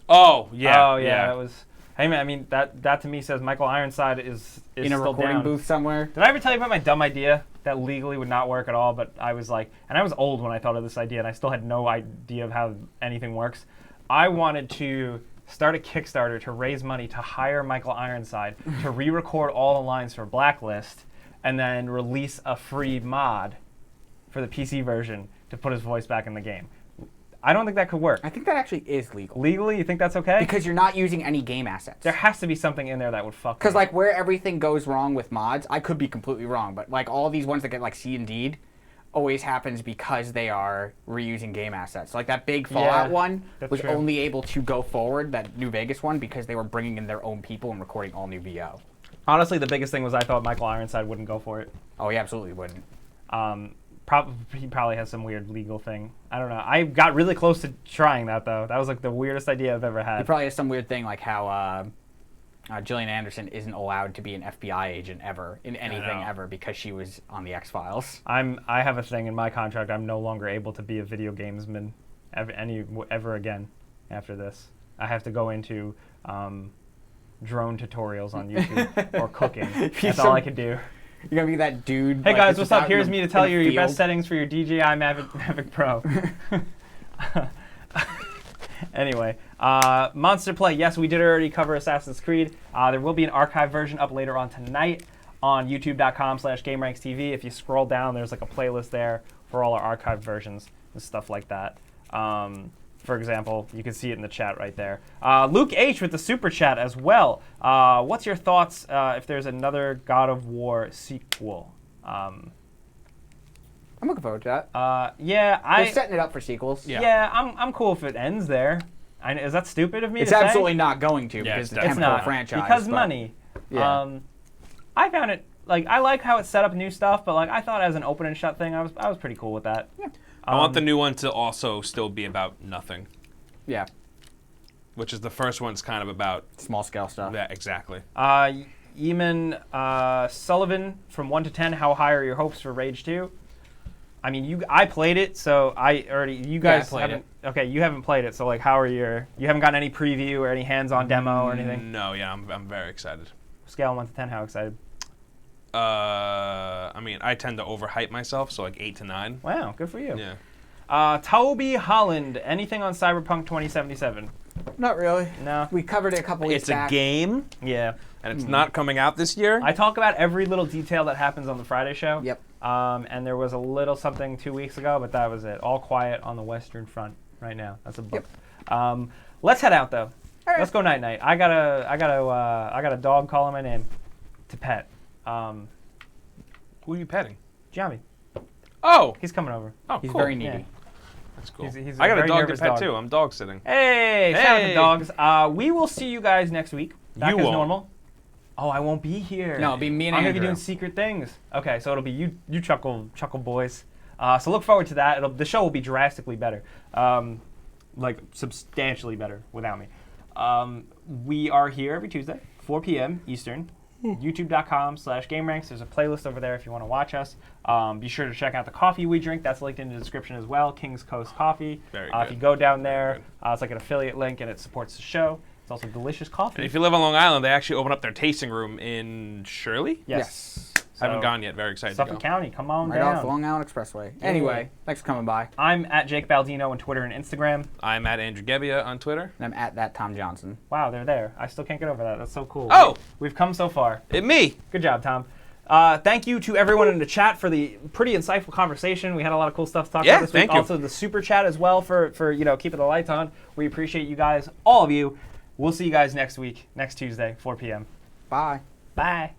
Oh, yeah. Oh yeah, that was. Hey man, I mean that to me says Michael Ironside is In a still recording down. booth somewhere? Did I ever tell you about my dumb idea that legally would not work at all? But I was like, and I was old when I thought of this idea, and I still had no idea of how anything works. I wanted to start a Kickstarter to raise money to hire Michael Ironside to re-record all the lines for Blacklist, and then release a free mod for the PC version to put his voice back in the game. I don't think that could work. I think that actually is legal. Legally, you think that's okay? Because you're not using any game assets. there has to be something in there that would fuck. Because me. like where everything goes wrong with mods, I could be completely wrong, but like all these ones that get like C and D'd always happens because they are reusing game assets. Like that big Fallout one that's was true. only able to go forward, that New Vegas one, because they were bringing in their own people and recording all new VO. Honestly, the biggest thing was I thought Michael Ironside wouldn't go for it. Oh, he absolutely wouldn't. He probably has some weird legal thing. I don't know. I got really close to trying that though. That was like the weirdest idea I've ever He had. probably has some weird thing like how Gillian Anderson isn't allowed to be an FBI agent ever in anything know. ever because she was on the X-Files. I have a thing in my contract. I'm no longer able to be a video gamesman ever again after this. I have to go into drone tutorials on YouTube or cooking. That's all I can do. You're gonna be that dude. Hey like, guys, that's what's just up? out in Here's the- me to in tell the you your best field. settings for your DJI Mavic Pro. Anyway, Monster Play. Yes, we did already cover Assassin's Creed. There will be an archive version up later on tonight on youtube.com/GameRanksTV. If you scroll down, there's like a playlist there for all our archived versions and stuff like that. For example, you can see it in the chat right there. Luke H with the super chat as well. What's your thoughts if there's another God of War sequel? I'm looking forward to that. Yeah, They're setting it up for sequels. Yeah, I'm cool if it ends there. Is that stupid of me It's to say? absolutely not going to Yeah, because it's it's a It's temporal not franchise. because but- money. Yeah. I found it like I like how it set up new stuff, but like I thought as an open and shut thing, I was pretty cool with that. Yeah. I want the new one to also still be about nothing, Yeah. which is the first one's kind of about Small scale stuff. that exactly. Eamon Sullivan from 1 to 10. How high are your hopes for Rage 2? I mean, I played it, so I already. You guys played haven't. Okay, you haven't played it, so like, how are you haven't gotten any preview or any hands-on demo or anything? No, yeah, I'm very excited. Scale of 1 to 10. How excited? I mean, I tend to overhype myself, so like 8 to 9. Wow, good for you. Yeah. Toby Holland. Anything on Cyberpunk 2077? Not really. No. We covered it a couple weeks It's back. a game, Yeah. and it's not coming out this year. I talk about every little detail that happens on the Friday show. Yep. And there was a little something 2 weeks ago, but that was it. All quiet on the Western Front right now. That's a book. Let's head out though. right. Let's go night night. I got a dog calling my name to pet. Who are you petting? Giambi. Oh, He's coming over. oh, He's cool. very needy. Yeah. That's cool. He's I got a very dog to nervous pet dog. too. I'm dog sitting. Hey, shout out to Hey. dogs. We will see you guys next week. Back You as won't. normal. Oh, I won't be here. No, it'll be me and I'm gonna Andrew. be doing secret things. Okay, so it'll be you chuckle boys. So look forward to that. The show will be drastically better, like substantially better without me. We are here every Tuesday, 4 p.m. Eastern. YouTube.com/GameRanks. There's a playlist over there if you want to watch us. Be sure to check out the coffee we drink. That's linked in the description as well. King's Coast Coffee. Very If good. you go down there, it's like an affiliate link and it supports the show. It's also delicious coffee. And if you live on Long Island, they actually open up their tasting room in Shirley. Yes. I haven't So, gone yet. Very excited Suffolk to go. County, come on Right off the down. Long Island Expressway. Anyway, thanks for coming by. I'm at Jake Baldino on Twitter and Instagram. I'm at Andrew Gebbia on Twitter. And I'm at that Tom Johnson. Wow, they're there. I still can't get over that. That's so cool. Oh! We've come so far. Me. Good job, Tom. Thank you to everyone in the chat for the pretty insightful conversation. We had a lot of cool stuff to talk Yeah, about this week. thank you. Also, the super chat as well for keeping the lights on. We appreciate you guys, all of you. We'll see you guys next week, next Tuesday, 4 p.m. Bye. Bye.